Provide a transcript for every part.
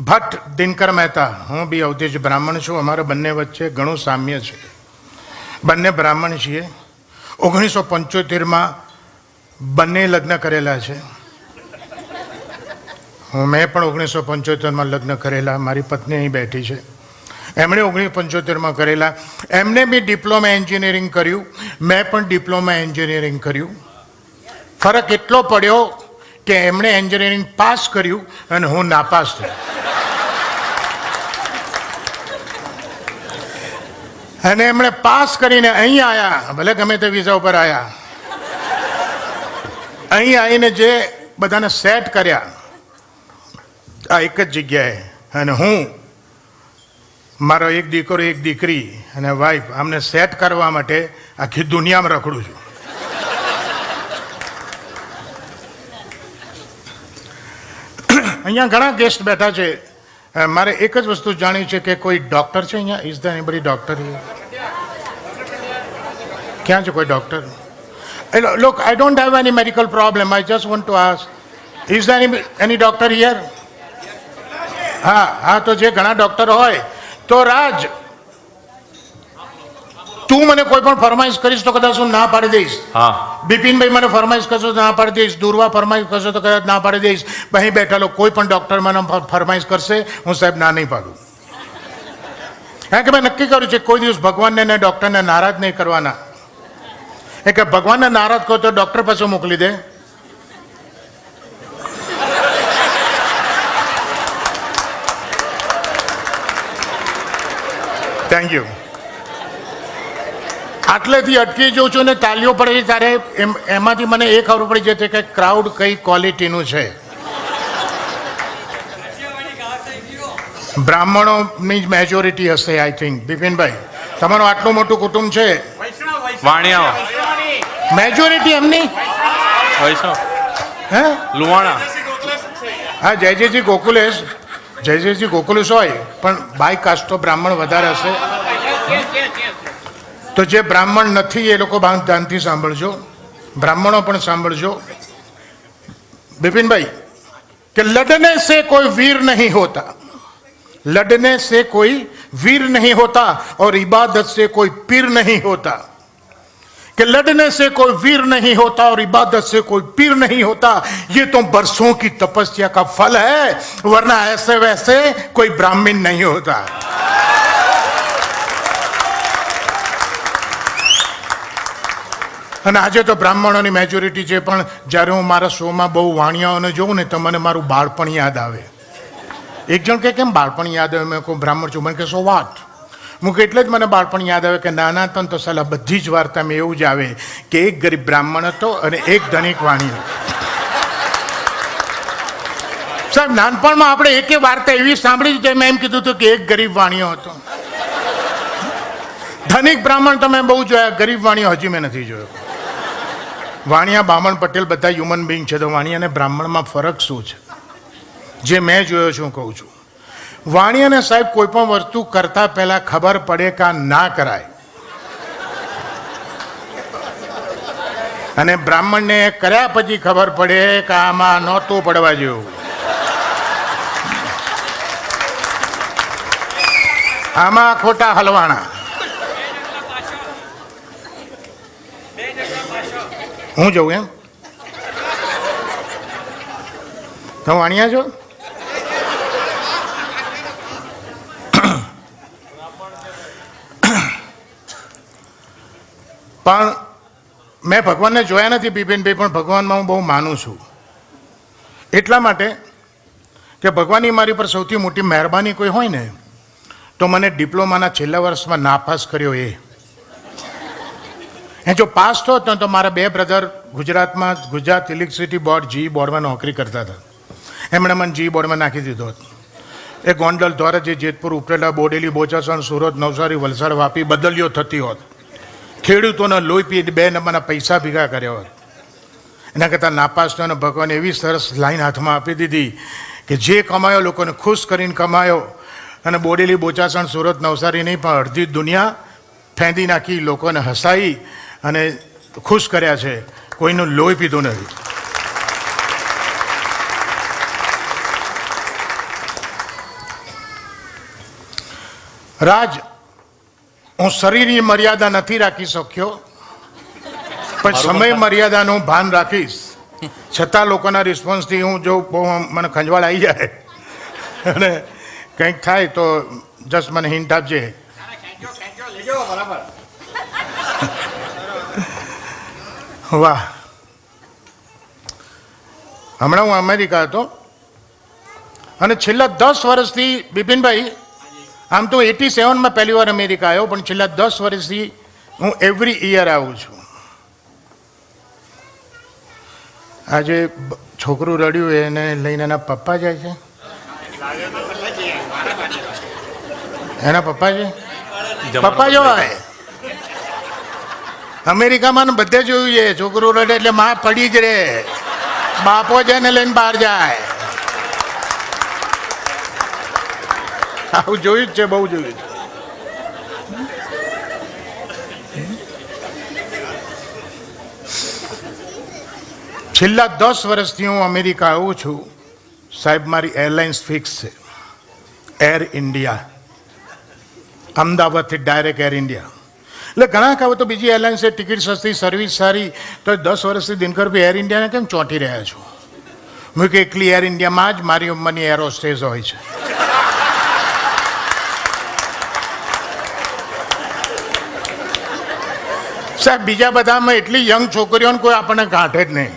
ભટ્ટ દિનકર મહેતા, હું બી અવધેશ બ્રાહ્મણ છું. અમારા બંને વચ્ચે ઘણું સામ્ય છે. બંને બ્રાહ્મણ છીએ. 1975માં બંને લગ્ન કરેલા છે. મેં પણ 1975માં લગ્ન કરેલા. મારી પત્ની અહીં બેઠી છે. એમણે 1975માં કરેલા. એમને બી ડિપ્લોમા એન્જિનિયરિંગ કર્યું, મેં પણ ડિપ્લોમા એન્જિનિયરિંગ કર્યું. ફરક એટલો પડ્યો કે એમણે એન્જિનિયરિંગ પાસ કર્યું અને હું નાપાસ થયો. અને એમણે પાસ કરીને અહીં આવ્યા, ભલે ગમે તે વિઝા ઉપર આવ્યા. અહીં આવીને જે બધાને સેટ કર્યા આ એક જ જગ્યાએ, અને હું, મારો એક દીકરો એક દીકરી અને વાઈફ, આમને સેટ કરવા માટે આખી દુનિયામાં રખડું છું. અહીંયા ઘણા ગેસ્ટ બેઠા છે. મારે એક જ વસ્તુ જાણવી છે કે કોઈ ડૉક્ટર છે અહીંયા? Is the anybody doctor? ક્યાં છે કોઈ doctor? Look, I don't have any medical problem. I just want to ask, is there any doctor here? હા, તો જે ઘણા ડૉક્ટર હોય તો રાજ, તું મને કોઈ પણ ફરમાઈશ કરીશ તો કદાચ હું ના પાડી દઈશ. હા. બિપિનભાઈ મને ફરમાઈશ કરશો તો ના પાડી દઈશ. દુર્વા ફરમાઈશ કરશો તો કદાચ ના પાડી દઈશ. અહીં બેઠેલો કોઈ પણ ડૉક્ટર મને ફરમાઈશ કરશે, હું સાહેબ ના નહીં પાડું. કારણ કે મેં નક્કી કર્યું છે કોઈ દિવસ ભગવાનને ને ડૉક્ટરને નારાજ નહીં કરવાના. કે ભગવાનને નારાજ કરો તો ડૉક્ટર પાસે મોકલી દે. Thank you. આટલેથી અટકી જાઉં છું ને તાલીઓ પડે છે ત્યારે એમાંથી મને એ ખબર પડી જતી કે ક્રાઉડ કઈ ક્વોલિટીનું છે. બ્રાહ્મણોની જ મેજોરિટી હશે આઈ થિંક. બિપિનભાઈ, તમારું આટલું મોટું કુટુંબ છે. મેજોરિટી એમની હે લુવાણા. હા, જયજયજી ગોકુલેશ, જયજયજી ગોકુલેશ હોય પણ બાય કાસ્ટ તો બ્રાહ્મણ વધારે હશે. તો જે બ્રાહ્મણ નથી એ લોકો ધ્યાનથી સાંભળજો, બ્રાહ્મણો પણ સાંભળજો. બિપિનભાઈ, કે લડને સે કોઈ વીર નહીં હોતા, लड़ने से कोई वीर नहीं होता और इबादत से कोई पीर नहीं होता. कि लड़ने से कोई वीर नहीं होता और इबादत से कोई पीर नहीं होता, ये तो बरसों की तपस्या का फल है, वरना ऐसे वैसे कोई ब्राह्मण नहीं होता. અને આજે તો બ્રાહ્મણોની મેજોરિટી છે, પણ જ્યારે હું મારા શોમાં બહુ વાણિયાઓને જોઉં ને તો મને મારું બાળપણ યાદ આવે. એક જણ કે કેમ બાળપણ યાદ આવે? મેં કહું બ્રાહ્મણ છું. મને કે સો વાત? હું કે એટલે જ મને બાળપણ યાદ આવે કે નાના હતા તો સાલા બધી જ વાર્તામાં એવું જ આવે કે એક ગરીબ બ્રાહ્મણ હતો અને એક ધનિક વાણિયો. સાહેબ, નાનપણમાં આપણે એકે વાર્તા એવી સાંભળી છે મેં એમ કીધું હતું કે એક ગરીબ વાણિયો હતો. ધનિક બ્રાહ્મણ તમે બહુ જોયા, ગરીબ વાણિયો હજી મેં નથી જોયો. વાણિયા, બામણ, પટેલ બધા હ્યુમન બિંગ છે, તો વાણિયા અને બ્રાહ્મણમાં ફરક શું છે? જે મેં જોયો છું કહું છું. વાણિયાને સાહેબ કોઈ પણ વસ્તુ કરતા પહેલા ખબર પડે કે આ ના કરાય, અને બ્રાહ્મણને કર્યા પછી ખબર પડે કે આમાં નહોતું પડવા જેવું, આમાં ખોટા હલવાણા. હું જઉં એમ? તમે વાણિયા છો? પણ મેં ભગવાનને જોયા નથી બિપિનભાઈ, પણ ભગવાનમાં હું બહુ માનું છું. એટલા માટે કે ભગવાનની મારી પર સૌથી મોટી મહેરબાની કોઈ હોય ને તો મને ડિપ્લોમાના છેલ્લા વર્ષમાં નાપાસ કર્યો. એ જો પાસ થયો તો મારા બે બ્રધર ગુજરાતમાં ગુજરાત ઇલેક્ટ્રિસિટી બોર્ડ જી બોર્ડમાં નોકરી કરતા હતા. એમણે મને જી બોર્ડમાં નાખી દીધો હતો. એ ગોંડલ દ્વારા જે જેતપુર, ઉપરેલા, બોડેલી, બોચાસણ, સુરત, નવસારી, વલસાડ, વાપી બદલીઓ થતી હોત. ખેડૂતોના લોહી પી 2 નંબરના પૈસા ભેગા કર્યા હોત. એના કરતાં નાપાસ થયો. ભગવાન એવી સરસ લાઈન હાથમાં આપી દીધી કે જે કમાયો લોકોને ખુશ કરીને કમાયો. અને બોડેલી, બોચાસણ, સુરત, નવસારી નહીં પણ અડધી દુનિયા ફેંદી નાખી, લોકોને હસાઈ અને ખુશ કર્યા છે. કોઈનું લોહી પીધું નથી. રાજ, હું શરીરની મર્યાદા નથી રાખી શક્યો, પણ સમય મર્યાદાનું ભાન રાખીશ. છતાં લોકોના રિસ્પોન્સથી હું જો બહુ મને ખંજવાળ આવી જાય અને કંઈક થાય તો જસ્ટ મને હિન્ટ આપજે. વાહ. હમણાં હું અમેરિકા હતો અને છેલ્લા 10 વર્ષથી બિપિનભાઈ, આમ તો 87માં પહેલી વાર અમેરિકા આવ્યો, પણ છેલ્લા 10 વર્ષથી હું એવરી યર આવું છું. આજે છોકરું રડ્યું એને લઈને એના પપ્પા જાય છે, એના પપ્પા છે, પપ્પા જોવાય. અમેરિકામાં બધે જોયું છે, છોકરું રડે એટલે માં પડી જ રહે, બાપો છે ને લઈને બહાર જાય. આવું જોયું જ છે, બહુ જોયું છે. છેલ્લા 10 વર્ષથી હું અમેરિકા આવું છું સાહેબ. મારી એરલાઇન્સ ફિક્સ છે, એર ઇન્ડિયા. અમદાવાદથી ડાયરેક્ટ એર ઇન્ડિયા. એટલે ઘણા કહો તો બીજી એરલાઇન્સ છે, ટિકિટ સસ્તી, સર્વિસ સારી, તો 10 વર્ષથી દિનકરભાઈ એર ઇન્ડિયાને કેમ ચોંટી રહ્યા છો? હું કે એકલી એર ઇન્ડિયામાં જ મારી ઉંમરની એર હોસ્ટેસ હોય છે. સાહેબ બીજા બધામાં એટલી યંગ છોકરીઓને કોઈ આપણને ગાંઠે જ નહીં.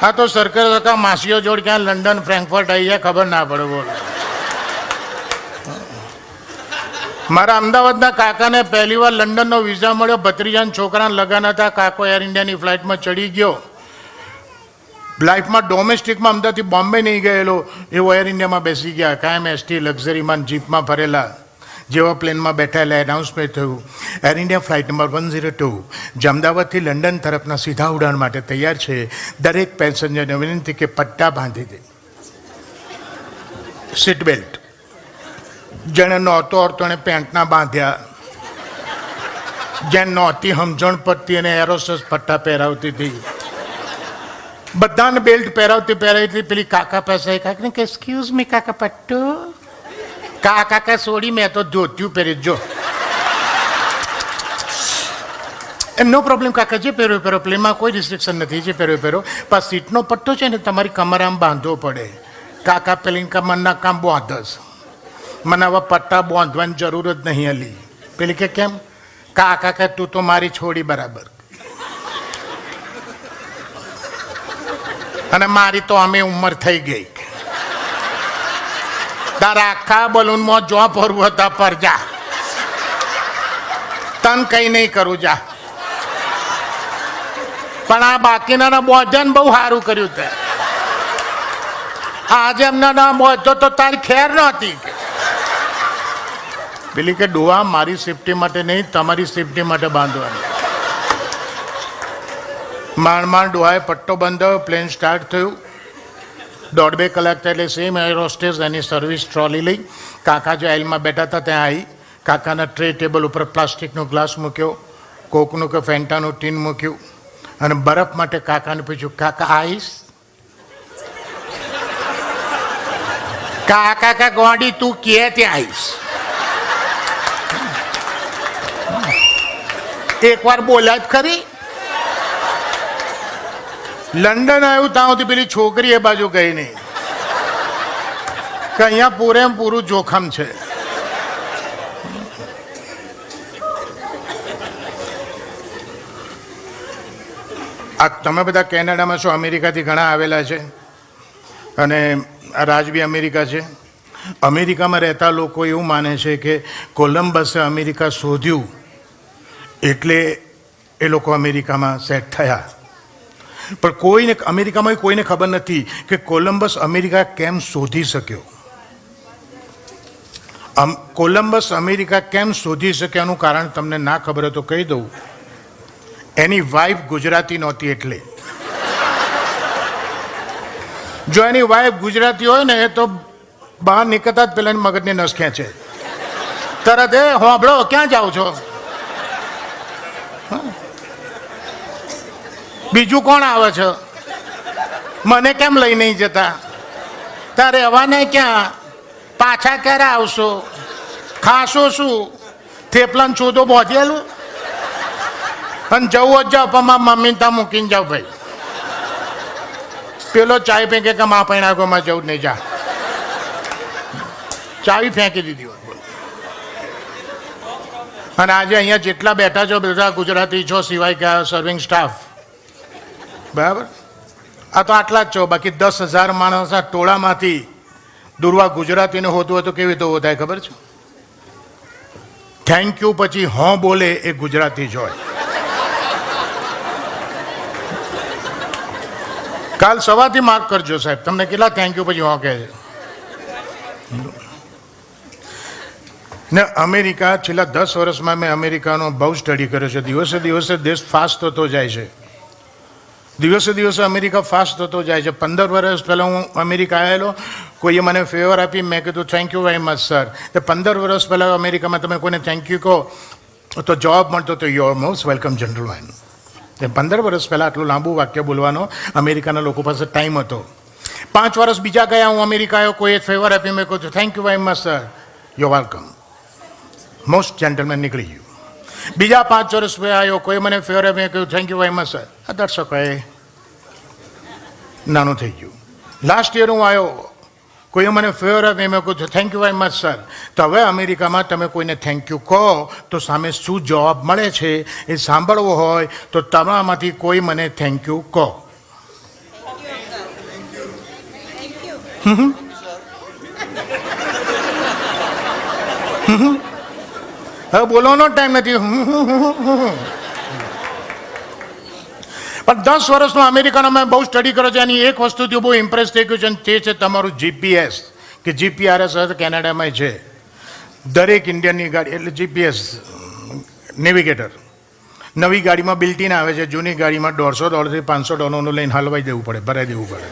આ તો સરકાર માસીઓ જોડ ક્યાં લંડન ફ્રેન્કફર્ટ આવી જાય ખબર ના પડે. બોલો, મારા અમદાવાદના કાકાને પહેલી વાર લંડનનો વિઝા મળ્યો, ભત્રીજાના છોકરાને લગન હતા, કાકો એર ઇન્ડિયાની ફ્લાઇટમાં ચડી ગયો. લાઈફમાં ડોમેસ્ટિકમાં અમદાવાદથી બોમ્બે નહીં ગયેલો એવો એર ઇન્ડિયામાં બેસી ગયા. કાયમ એસટી લક્ઝરીમાં જીપમાં ફરેલા. જેવા પ્લેનમાં બેઠા એટલે એનાઉન્સમેન્ટ થયું, એર ઇન્ડિયા ફ્લાઇટ નંબર 102 જે અમદાવાદથી લંડન તરફના સીધા ઉડાન માટે તૈયાર છે. દરેક પેસેન્જરને વિનંતી કે પટ્ટા બાંધી દે, સીટ બેલ્ટ. જેણે નહોતો અડતો એને પેન્ટના બાંધ્યા, જેને નહોતી સમજણ પડતી એને એરોસસ પટ્ટા પહેરાવતી હતી. બધાને બેલ્ટ પહેરાવતી પેલી કાકા પાસે કાકા કે એક્સક્યુઝ મી કાકા પટ્ટો. કાકા છોડી, મેં તો ધોત્યું પહેરી. જો નો પ્રોબ્લેમ કાકા, જે પહેર્યો પહેરો, પ્લેનમાં કોઈ રિસ્ટ્રિક્શન નથી, જે પહેર્યો. પણ સીટનો પટ્ટો છે ને તમારી કમર આમ બાંધવો પડે. કાકા પેલી કમરના કામ બાંધસ, મને હવે પટ્ટા બાંધવાની જરૂર જ નહીં હલી. પેલી કે કેમ? કાકા કે તું તો મારી છોડી બરાબર, અને મારી તો અમે ઉંમર થઈ ગઈ. તારા આખા બલૂનમાં જો ભરવું હતા પર જા, તન કઈ નહીં કરું જા. પણ આ બાકીના બોધન બહુ સારું કર્યું તે. આજે એમને ના બોધો તો તારી ખેર નહોતી. પેલી કે ડોહા મારી સેફટી માટે નહીં, તમારી સેફટી માટે બાંધવાની. માંડ ડોહાએ પટ્ટો બાંધ્યો, પ્લેન સ્ટાર્ટ થયું. 1.5-2 કલાક થાય એટલે સેમ એર હોસ્ટેસ એની સર્વિસ ટ્રોલી લઈ કાકા જે આઇલમાં બેઠા હતા ત્યાં આવી. કાકાના ટ્રે ટેબલ ઉપર પ્લાસ્ટિકનો ગ્લાસ મૂક્યો, કોકનું કે ફેન્ટાનું ટીન મૂક્યું, અને બરફ માટે કાકાને પૂછ્યું, કાકા આઈસ? કાકા ગોડી તું કે ત્યાં આઈસ? એકવાર બોલ્યા જ ખરી. લંડન આવ્યું ત્યાં સુધી પેલી છોકરી એ બાજુ ગઈ નહીં કે અહીંયા પૂરેપૂરું જોખમ છે. આ તમે બધા કેનેડામાં છો, અમેરિકાથી ઘણા આવેલા છે, અને રાજ બી અમેરિકા છે. અમેરિકામાં રહેતા લોકો એવું માને છે કે કોલંબસે અમેરિકા શોધ્યું એટલે એ લોકો અમેરિકામાં સેટ થયા. પણ કોઈને અમેરિકામાં કોઈને ખબર નથી કે કોલંબસ અમેરિકા કેમ શોધી શક્યો. કોલંબસ અમેરિકા કેમ શોધી શક્યાનું કારણ તમને ના ખબર હોય તો કહી દઉં. એની વાઈફ ગુજરાતી નહોતી એટલે. જો એની વાઈફ ગુજરાતી હોય ને તો બહાર નીકળતા જ પેલા મગજની નસ ખેંચે તરત, એ હોંભળો ક્યાં જાઓ છો? બીજું કોણ આવે છે? મને કેમ લઈ નહીં જતા? તારે રહેવાને ક્યાં? પાછા ક્યારે આવશો? ખાશો શું? થેપલાને ચોદો બોધેલું અને જવું જ જાઓ પણ મમ્મી ત્યાં મૂકીને જાઓ ભાઈ. પેલો ચાય ફેંકે કે મા પૈણાગોમાં જવું નહીં, જા. ચાવી ફેંકી દીધી હોત. અને આજે અહીંયા જેટલા બેઠા છો બધા ગુજરાતી છો, સિવાય કે સર્વિંગ સ્ટાફ, બરાબર? આ તો આટલા જ છો. બાકી 10,000 માણસના ટોળામાંથી દુર્વા ગુજરાતીને હોતું હોય તો કેવી રીતે હોતા થાય ખબર છે? થેન્ક યુ પછી હોં બોલે એ ગુજરાતી જ હોય. કાલ સવારથી માર્ક કરજો સાહેબ, તમને કેટલા થેન્ક યુ પછી હોં કહે છે. ને અમેરિકા, છેલ્લા 10 વર્ષમાં મેં અમેરિકાનો બહુ સ્ટડી કર્યો છે. દિવસે દિવસે દેશ ફાસ્ટ થતો જાય છે. દિવસે દિવસે અમેરિકા ફાસ્ટ થતો જાય છે. 15 વર્ષ પહેલાં હું અમેરિકા આવેલો, કોઈએ મને ફેવર આપી, મેં કીધું thank you very much sir. તે 15 વર્ષ પહેલાં અમેરિકામાં તમે કોઈને થેન્ક યુ કહો તો જવાબ મળતો તો યુ આર મોસ્ટ વેલકમ જનરલમેન. તે 15 વર્ષ પહેલાં આટલું લાંબુ વાક્ય બોલવાનો અમેરિકાના લોકો પાસે ટાઈમ હતો. 5 વર્ષ બીજા ગયા, હું અમેરિકા આવ્યો, કોઈએ ફેવર આપી, મેં કહ્યું thank you very much sir, you welcome, most gentleman નીકળી ગયું. બીજા 5 વર્ષ પછી આવ્યો, કોઈ મને ફેવર આપી, મેં કહ્યું thank you very much sir, that's okay, નાનું થઈ ગયું. લાસ્ટ યર હું આવ્યો, કોઈએ મને ફેવર આપી, મેં કહ્યું thank you very much sir. તો હવે અમેરિકામાં તમે કોઈને થેન્ક યુ કહો તો સામે શું જવાબ મળે છે એ સાંભળવો હોય તો તમારામાંથી કોઈ મને થેન્ક યુ કહો. હવે બોલવાનો ટાઈમ નથી. પણ 10 વર્ષનો અમેરિકાનો મેં બહુ સ્ટડી કર્યો છે. એની એક વસ્તુથી બહુ ઇમ્પ્રેસ થઈ ગયું છે, તે છે તમારું જીપીએસ કે જીપીઆરએસ કેનેડામાં છે. દરેક ઇન્ડિયનની ગાડી એટલે જીપીએસ નેવિગેટર નવી ગાડીમાં બિલ્ટ ઇન આવે છે. જૂની ગાડીમાં $150 થી $500 લઈને હલવાઈ દેવું પડે, ભરાઈ દેવું પડે.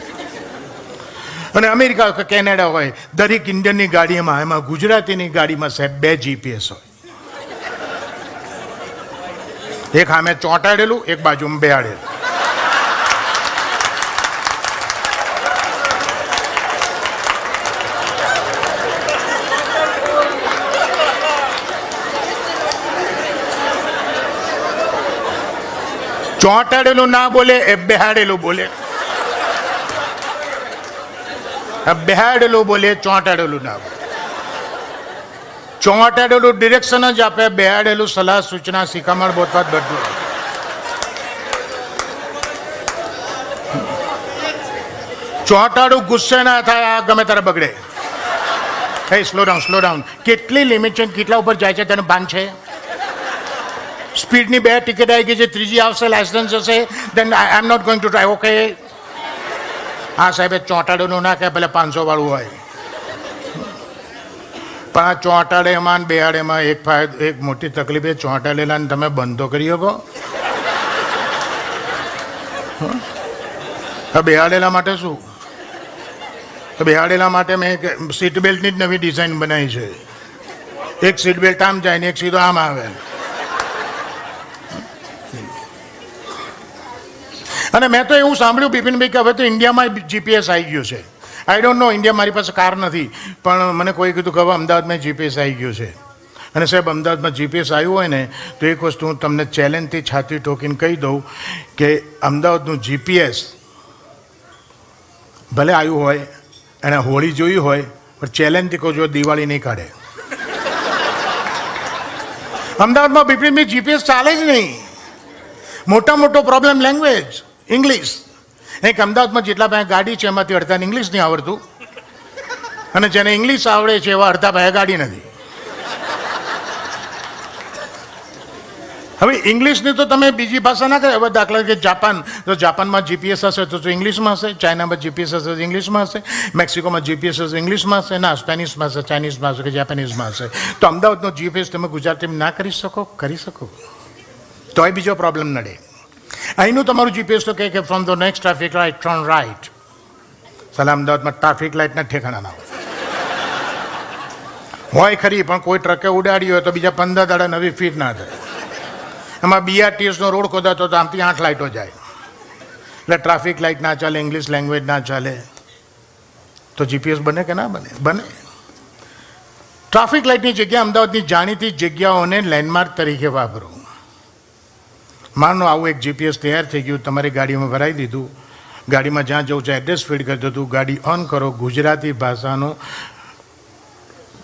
અને અમેરિકા કે કેનેડા હોય, દરેક ઇન્ડિયનની ગાડીમાં, એમાં ગુજરાતીની ગાડીમાં સાહેબ 2 જીપીએસ હોય. એક સામે ચોંટાડેલું, એક બાજુમાં બેહાડેલું. ચોંટાડેલું ના બોલે, એ બેહાડેલું બોલે. બેહાડેલું બોલે, ચોંટાડેલું ના બોલે. ચોંટાડેલું ડિરેક્શન જ આપે, બેહાડેલું સલાહ સૂચના શિખામણ બોધપાઠ બધું. ચોંટાડું ગુસ્સે ના થાય, આ ગમે ત્યારે બગડે. હે સ્લો ડાઉન, સ્લો ડાઉન. કેટલી લિમિટ છે, કેટલા ઉપર જાય છે તેનું ભાન છે? સ્પીડની 2 ટિકિટ આવી ગઈ છે, ત્રીજી આવશે, લાયસન્સ હશે, then I am not going to try. Okay, હા સાહેબ, ચોંટાડેલું ના કહે, ભલે 500 વાળું હોય. પણ આ ચોંટાડેમાં ને બેહાડેમાં એક મોટી તકલીફ એ ચોંટાડેલાને તમે બંધ તો કરી શકો. બેહાડેલા માટે શું? બેહાડેલા માટે મેં સીટ બેલ્ટની જ નવી ડિઝાઇન બનાવી છે. એક સીટ બેલ્ટ આમ જાય ને એક સીધો આમ આવે. અને મેં તો એવું સાંભળ્યું બિપિનભાઈ કે હવે તો ઇન્ડિયામાં જીપીએસ આવી ગયું છે. આઈ ડોન્ટ નો, ઇન્ડિયા મારી પાસે કાર નથી, પણ મને કોઈ કીધું કે હવે અમદાવાદમાં જીપીએસ આવી ગયું છે. અને સાહેબ, અમદાવાદમાં જીપીએસ આવ્યું હોય ને તો એક વસ્તુ હું તમને ચેલેન્જથી છાતી ઠોકીને કહી દઉં કે અમદાવાદનું જીપીએસ ભલે આવ્યું હોય, એણે હોળી જોઈ હોય, પણ ચેલેન્જથી કહું જો દિવાળી નહીં કાઢે. અમદાવાદમાં બિપિનભાઈ જીપીએસ ચાલે જ નહીં. મોટો પ્રોબ્લેમ લેંગ્વેજ, ઇંગ્લિશ. એક અમદાવાદમાં જેટલા પાસે ગાડી છે એમાંથી અડધાને ઇંગ્લિશ નહીં આવડતું, અને જેને ઇંગ્લિશ આવડે છે એવા અડધા પાસે ગાડી નથી. હવે ઇંગ્લિશની તો તમે બીજી ભાષા ના કરે. હવે દાખલા કે જાપાન, તો જાપાનમાં જીપીએસ હશે તો ઇંગ્લિશમાં હશે. ચાઇનામાં જીપીએસ હશે તો ઇંગ્લિશમાં હશે. મેક્સિકોમાં જીપીએસ હશે ઇંગ્લિશમાં હશે. ના, સ્પેનિશમાં હશે, ચાઇનીઝમાં હશે કે જાપાનીઝમાં હશે. તો અમદાવાદનો જીપીએસ તમે ગુજરાતીમાં ના કરી શકો? કરી શકો. તોય બીજો પ્રોબ્લેમ નડે. અહીંનું તમારું જીપીએસ તો કહે કે from the next traffic light turn right. સાલા અમદાવાદમાં ટ્રાફિક લાઇટના ઠેકાણા ના હોય ખરી, પણ કોઈ ટ્રકે ઉડાડી હોય તો બીજા 15 દાડા નવી ફીટ ના થાય. એમાં બીઆરટીએસનો રોડ ખોદાતો તો આમથી 8 લાઇટો જાય. એટલે ટ્રાફિક લાઇટ ના ચાલે, ઇંગ્લિશ લેંગ્વેજ ના ચાલે, તો જીપીએસ બને કે ના બને? બને. ટ્રાફિક લાઇટની જગ્યા અમદાવાદની જાણીતી જગ્યાઓને લેન્ડમાર્ક તરીકે વાપરો. માનો આવું એક જીપીએસ તૈયાર થઈ ગયું, તમારી ગાડીમાં ભરાઈ દીધું, ગાડીમાં જ્યાં જવું છે એડ્રેસ ફીડ કરી દીધું, ગાડી ઓન કરો, ગુજરાતી ભાષાનો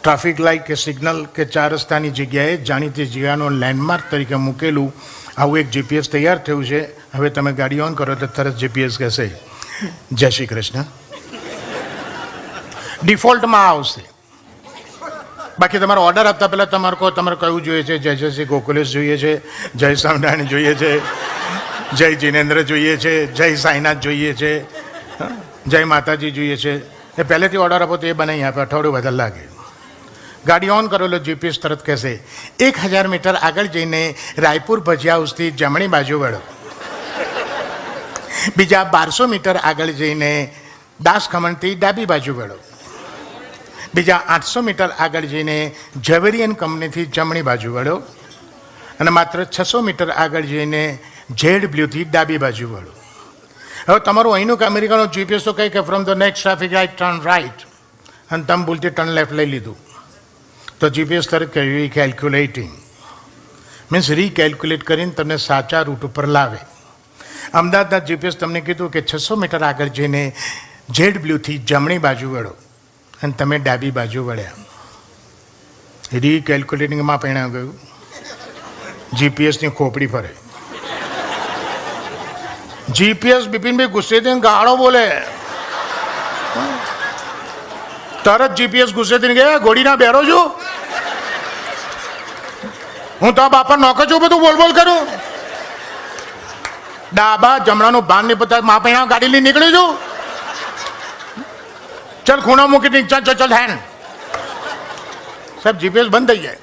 ટ્રાફિક લાઇટ કે સિગ્નલ કે ચાર રસ્તાની જગ્યાએ જાણીતી જગ્યાનો લેન્ડમાર્ક તરીકે મૂકેલું આવું એક જીપીએસ તૈયાર થયું છે. હવે તમે ગાડી ઓન કરો તો તરત જીપીએસ કહેશે જય શ્રી કૃષ્ણ. ડિફોલ્ટમાં આવશે. બાકી તમારો ઓર્ડર આપતા પહેલાં તમારે કયું જોઈએ છે? જય શ્રી ગોકુલેશ જોઈએ છે, જય સ્વામિનારાયણ જોઈએ છે, જય જીનેન્દ્ર જોઈએ છે, જય સાઈનાથ જોઈએ છે, જય માતાજી જોઈએ છે. એ પહેલેથી ઓર્ડર આપો તો એ બનાવી આપે, અઠવાડિયું વધારે લાગે. ગાડી ઓન કરેલો જીપીએસ તરત કહેશે 1000 મીટર આગળ જઈને રાયપુર ભજીયા હાઉસથી જમણી બાજુ વળો. બીજા 1200 મીટર આગળ જઈને દાસ ખમણથી ડાબી બાજુ વળો. બીજા 800 મીટર આગળ જઈને ઝવેરિયન કંપનીથી જમણી બાજુ વળો. અને માત્ર 600 મીટર આગળ જઈને ઝેડ બ્લ્યુથી ડાબી બાજુ વળો. હવે તમારું અહીંનું કે અમેરિકાનો જીપીએસ તો કહે કે from the next traffic light turn right, અને તમે ભૂલથી ટર્ન લેફ્ટ લઈ લીધું તો જીપીએસ તરત કહે રીકેલ્ક્યુલેટિંગ, મીન્સ રીકેલ્ક્યુલેટ કરીને તમને સાચા રૂટ ઉપર લાવે. અમદાવાદના જીપીએસ તમને કીધું કે 600 મીટર આગળ જઈને ઝેડ બ્લ્યુથી જમણી બાજુ વળો, અને તમે ડાબી બાજુ વળ્યા. રીકેલ્ક્યુલેટિંગમાં પરિણામ ગયું જીપીએસની ખોપડી ફરે. જીપીએસ બિપિનભાઈ ગુસ્સે થઈને ગાળો બોલે, તરત જીપીએસ ગુસ્સે થઈને ગયા ઘોડીના બેરો છું હું તો બાપા નોકર છું, બધું બોલ બોલ કરું. ડાબા જમણાનું ભાન નહીં પતા, મા પૈણા ગાડી લઈને નીકળી છું. ચલ ખૂણો મૂકી ચાલ ચાલ ચાલ હેન્ડ. સાહેબ જીપીએસ બંધ થઈ જાય.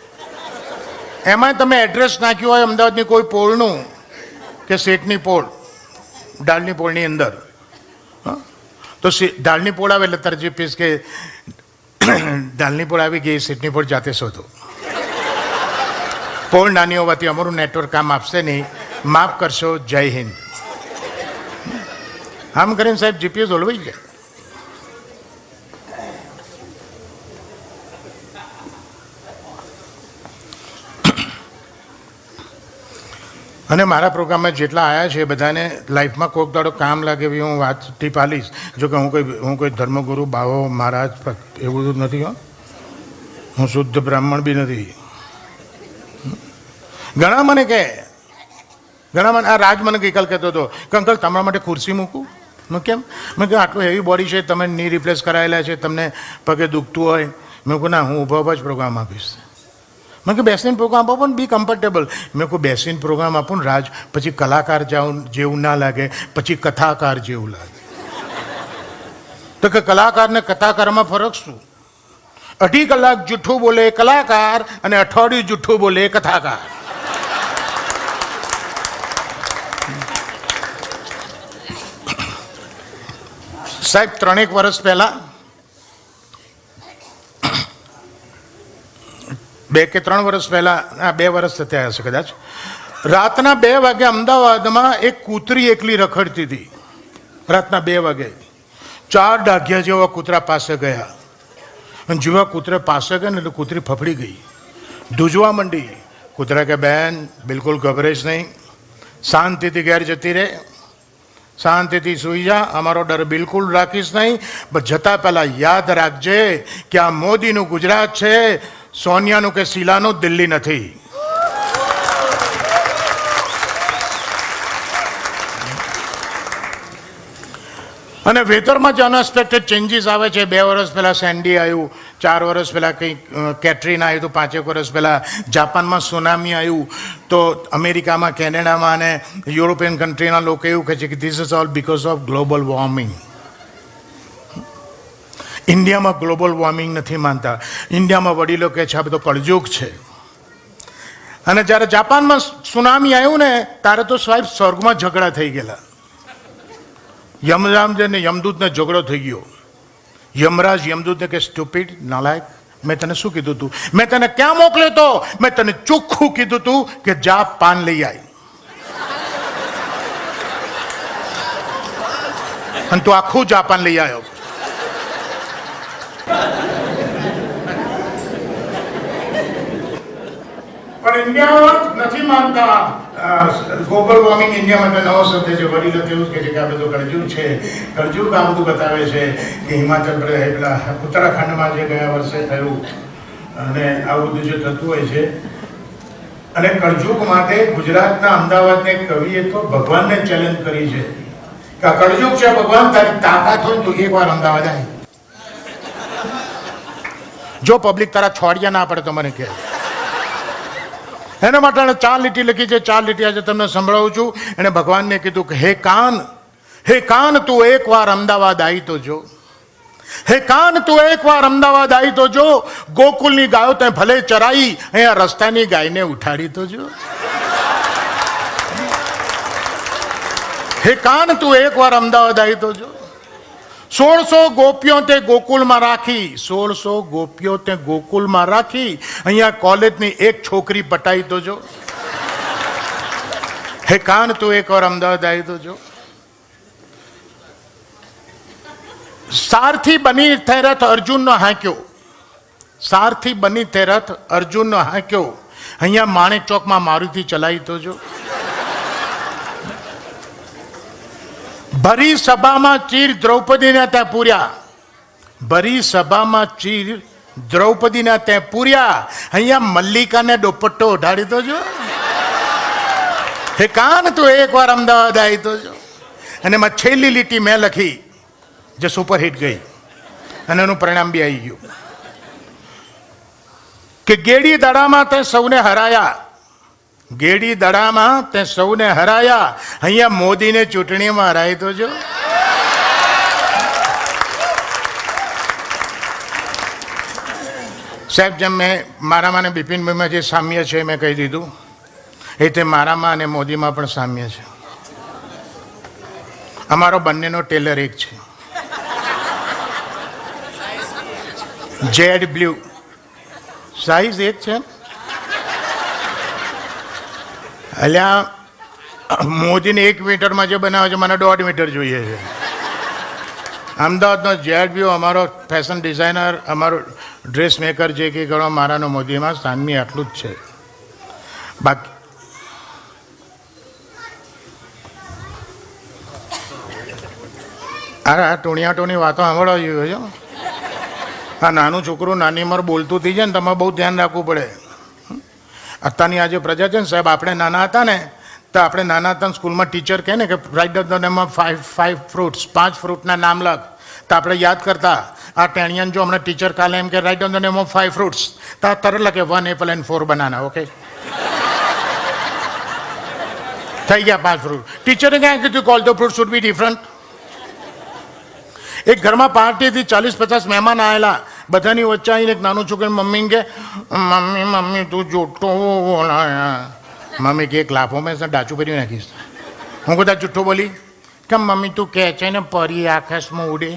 એમાં તમે એડ્રેસ નાખ્યું હોય અમદાવાદની કોઈ પોળનું કે શેઠની પોળ, ડાળની પોળની અંદર, તો ડાળની પોળ આવે એટલે તારે જીપીએસ કે ડાળની પોળ આવી ગઈ, શેઠની પોળ જાતે શોધો. પોળ નાની હોવાથી અમારું નેટવર્ક કામ આપશે નહીં, માફ કરશો, જય હિન્દ. આમ કરીને સાહેબ જીપીએસ ઓલવાઈ જાય. અને મારા પ્રોગ્રામમાં જેટલા આવ્યા છે બધાને લાઈફમાં કોઈક દાડો કામ લાગે એવી હું વાત ટીપ આલીશ. જો કે હું કોઈ ધર્મગુરુ બાવો મહારાજ એવું બધું નથી હો, હું શુદ્ધ બ્રાહ્મણ બી નથી. ઘણા મને આ રાજ મને ગઈકાલ કહેતો હતો કે અંકલ તમારા માટે ખુરશી મૂકું. મેં કેમ? મેં કહ્યું આટલું હેવી બોડી છે, તમે ની રિપ્લેસ કરાયેલા છે, તમને પગે દુખતું હોય. મેં કહું ના, હું ઊભા જ પ્રોગ્રામ આપીશ. મેં કહું બેસીને પ્રોગ્રામ આપો પણ બી કમ્ફર્ટેબલ. મેં કહું બેસીને પ્રોગ્રામ આપો ને રાજ, પછી કલાકાર જેવું ના લાગે, પછી કથાકાર જેવું લાગે. તો કે કલાકાર ને કથાકારમાં ફરક શું? 2.5 કલાક જૂઠું બોલે કલાકાર અને અઠવાડિયું જૂઠું બોલે કથાકાર. સાહેબ 3 વર્ષ પહેલા 2 કે 3 વર્ષ પહેલા, 2 વર્ષ થયા હશે કદાચ, રાતના 2 વાગે અમદાવાદમાં એક કૂતરી એકલી રખડતી હતી. રાતના 2 વાગે 4 ડાઘિયા જેવા કૂતરા પાસે ગયા, અને જેવા કૂતરા પાસે ગયા ને એટલે કૂતરી ફફડી ગઈ, ધ્રુજવા માંડી. કૂતરા કે બેન બિલકુલ ગભરેશ નહીં, શાંતિથી ઘેર જતી રહે, શાંતિથી સૂઈ જા, અમારો ડર બિલકુલ રાખીશ નહીં. પણ જતા પહેલા યાદ રાખજે કે આ મોદીનું ગુજરાત છે, સોનિયાનું કે શીલાનું દિલ્હી નથી. અને વેધરમાં જે અનએક્સપેક્ટેડ ચેન્જીસ આવે છે, 2 વર્ષ પહેલાં સેન્ડી આવ્યું, 4 વર્ષ પહેલાં કંઈક કેટરીના આવ્યું, તો 5 વર્ષ પહેલાં જાપાનમાં સુનામી આવ્યું. તો અમેરિકામાં, કેનેડામાં અને યુરોપિયન કન્ટ્રીના લોકો એવું કહે છે કે this is all because of global warming. ઇન્ડિયામાં ગ્લોબલ વોર્મિંગ નથી માનતા. ઇન્ડિયામાં વડીલો કહે છે આ બધો કળયુગ છે. અને જ્યારે જાપાનમાં સુનામી આવ્યું ને ત્યારે તો સાહેબ સ્વર્ગમાં ઝઘડા થઈ ગયેલા. યમરાજ ને યમદૂતને ઝઘડો થઈ ગયો. યમરાજ યમદૂતને કે સ્ટુપિડ, નાલાયક, મેં તને શું કીધું તું? મેં તને ક્યાં મોકલ્યો તો? મેં તને ચોખ્ખું કીધું તું કે જા પાન લઈ આવી, અને તું આખું જાપાન લઈ આવ્યો. ઇન્ડિયા નથી માનતા. ગ્લોબલ વોર્મિંગ ઇન્ડિયા માટે નવો શબ્દ છે. વડીલો તેવું કહે છે કે આ બધું કળજુગ છે. કળજુગ આ બધું બતાવે છે કે હિમાચલ પ્રદેશ પેલા ઉત્તરાખંડમાં જે ગયા વર્ષે થયું અને આવું બધું જે થતું હોય છે. અને કળજુગ માટે ગુજરાતના અમદાવાદને કવિએ તો ભગવાનને ચેલેન્જ કરી છે કે આ કળજુગ છે ભગવાન, તારી તાકાત હોય તો એકવાર અમદાવાદ આવી. જો પબ્લિક તારા છોડિયા ના પડે તો મને કહે. એના માટે 4 લીટી લખી છે. 4 લીટી આજે તમને સંભળાવું છું. એને ભગવાનને કીધું કે હે કાન તું એકવાર અમદાવાદ આવી તો જો. હે કાન તું એકવાર અમદાવાદ આવી તો જો. ગોકુલની ગાયો તે ભલે ચરાઈ, અહીંયા રસ્તાની ગાયને ઉઠાડી તો જો. હે કાન તું એકવાર અમદાવાદ આવી તો જો. 1600 ગોપીઓ તે ગોકુળમાં રાખી, 1600 ગોપીઓ તે ગોકુળમાં રાખી, અહીંયા કોલેજની એક છોકરી પટાઈ તો જો. હે કાન તું એકવાર અમદાવાદ આવી તો જો. સારથી બની તે રથ અર્જુનનો હાંક્યો, સારથી બની તે રથ અર્જુનનો હાંક્યો, અહીંયા માણેક ચોકમાં મારુતિ ચલાવી તો જો. ભરી સભામાં ચીર દ્રૌપદીને ત્યાં પૂર્યા, ભરી સભામાં ચીર દ્રૌપદીને ત્યાં પૂર્યા, અહીંયા મલ્લિકાને દુપટ્ટો ઓઢાડી તો જો. હે કાન તું એકવાર અમદાવાદ આવી તો જો. અને એમાં છેલ્લી લીટી મેં લખી જે સુપરહિટ ગઈ અને એનું પરિણામ બી આવી ગયું કે ગેડી દડામાં તે સૌને હરાયા, ગેડી દડામાં તે સૌને હરાયા, અહીંયા મોદીને ચૂંટણીમાં હરાય તો જો. સાહેબ, જેમ મેં મારામાં અને બિપિનભાઈમાં જે સામ્ય છે મેં કહી દીધું, એ તે મારામાં અને મોદીમાં પણ સામ્ય છે. અમારો બંનેનો ટેલર એક છે. જેડ બ્લુ સાઈઝ એક છે. અલ્યા મોદીને 1 મીટરમાં જે બનાવે છે, મને 1.5 મીટર જોઈએ છે. અમદાવાદનો જેડ બ્લુ અમારો ફેશન ડિઝાઇનર, અમારો ડ્રેસ મેકર જે કે ગણો મારાનો મોદીમાં સાનમી આટલું જ છે. બાકી અરે આ ટોણિયાટોની વાતો સાંભળવા જોઈએ છો. આ નાનું છોકરું નાની ઉંમર બોલતું થઈ જાય ને, તમારે બહુ ધ્યાન રાખવું પડે. અત્યારની આજે પ્રજા છે ને સાહેબ, આપણે નાના હતા ને તો આપણે નાના હતા સ્કૂલમાં ટીચર કહે ને કે write the name of 5 fruits, 5 ફ્રૂટના નામ લખ, તો આપણે યાદ કરતા. આ ટેણિયાને જો હમણાં ટીચર કાલે એમ કે write the name of 5 fruits, તો આ તરત લખે 1 એપલ એન્ડ 4 બનાના. ઓકે, થઈ ગયા 5 ફ્રૂટ. ટીચરે ક્યાં કીધું કે all the fruit should be different. એક ઘરમાં પાર્ટીથી 40-50 મહેમાન આવેલા. બધાની વચ્ચે આવીને એક નાનું છોકરું મમ્મી કે મમ્મી તું જુઠ્ઠો બોલાયા. મમ્મી કે એક લાફો મેં ડાચું ભરી નાખીશ. હું બધા જુઠ્ઠો બોલી કેમ મમ્મી? તું કહે છે ને પરી આકાશમાં ઉડે.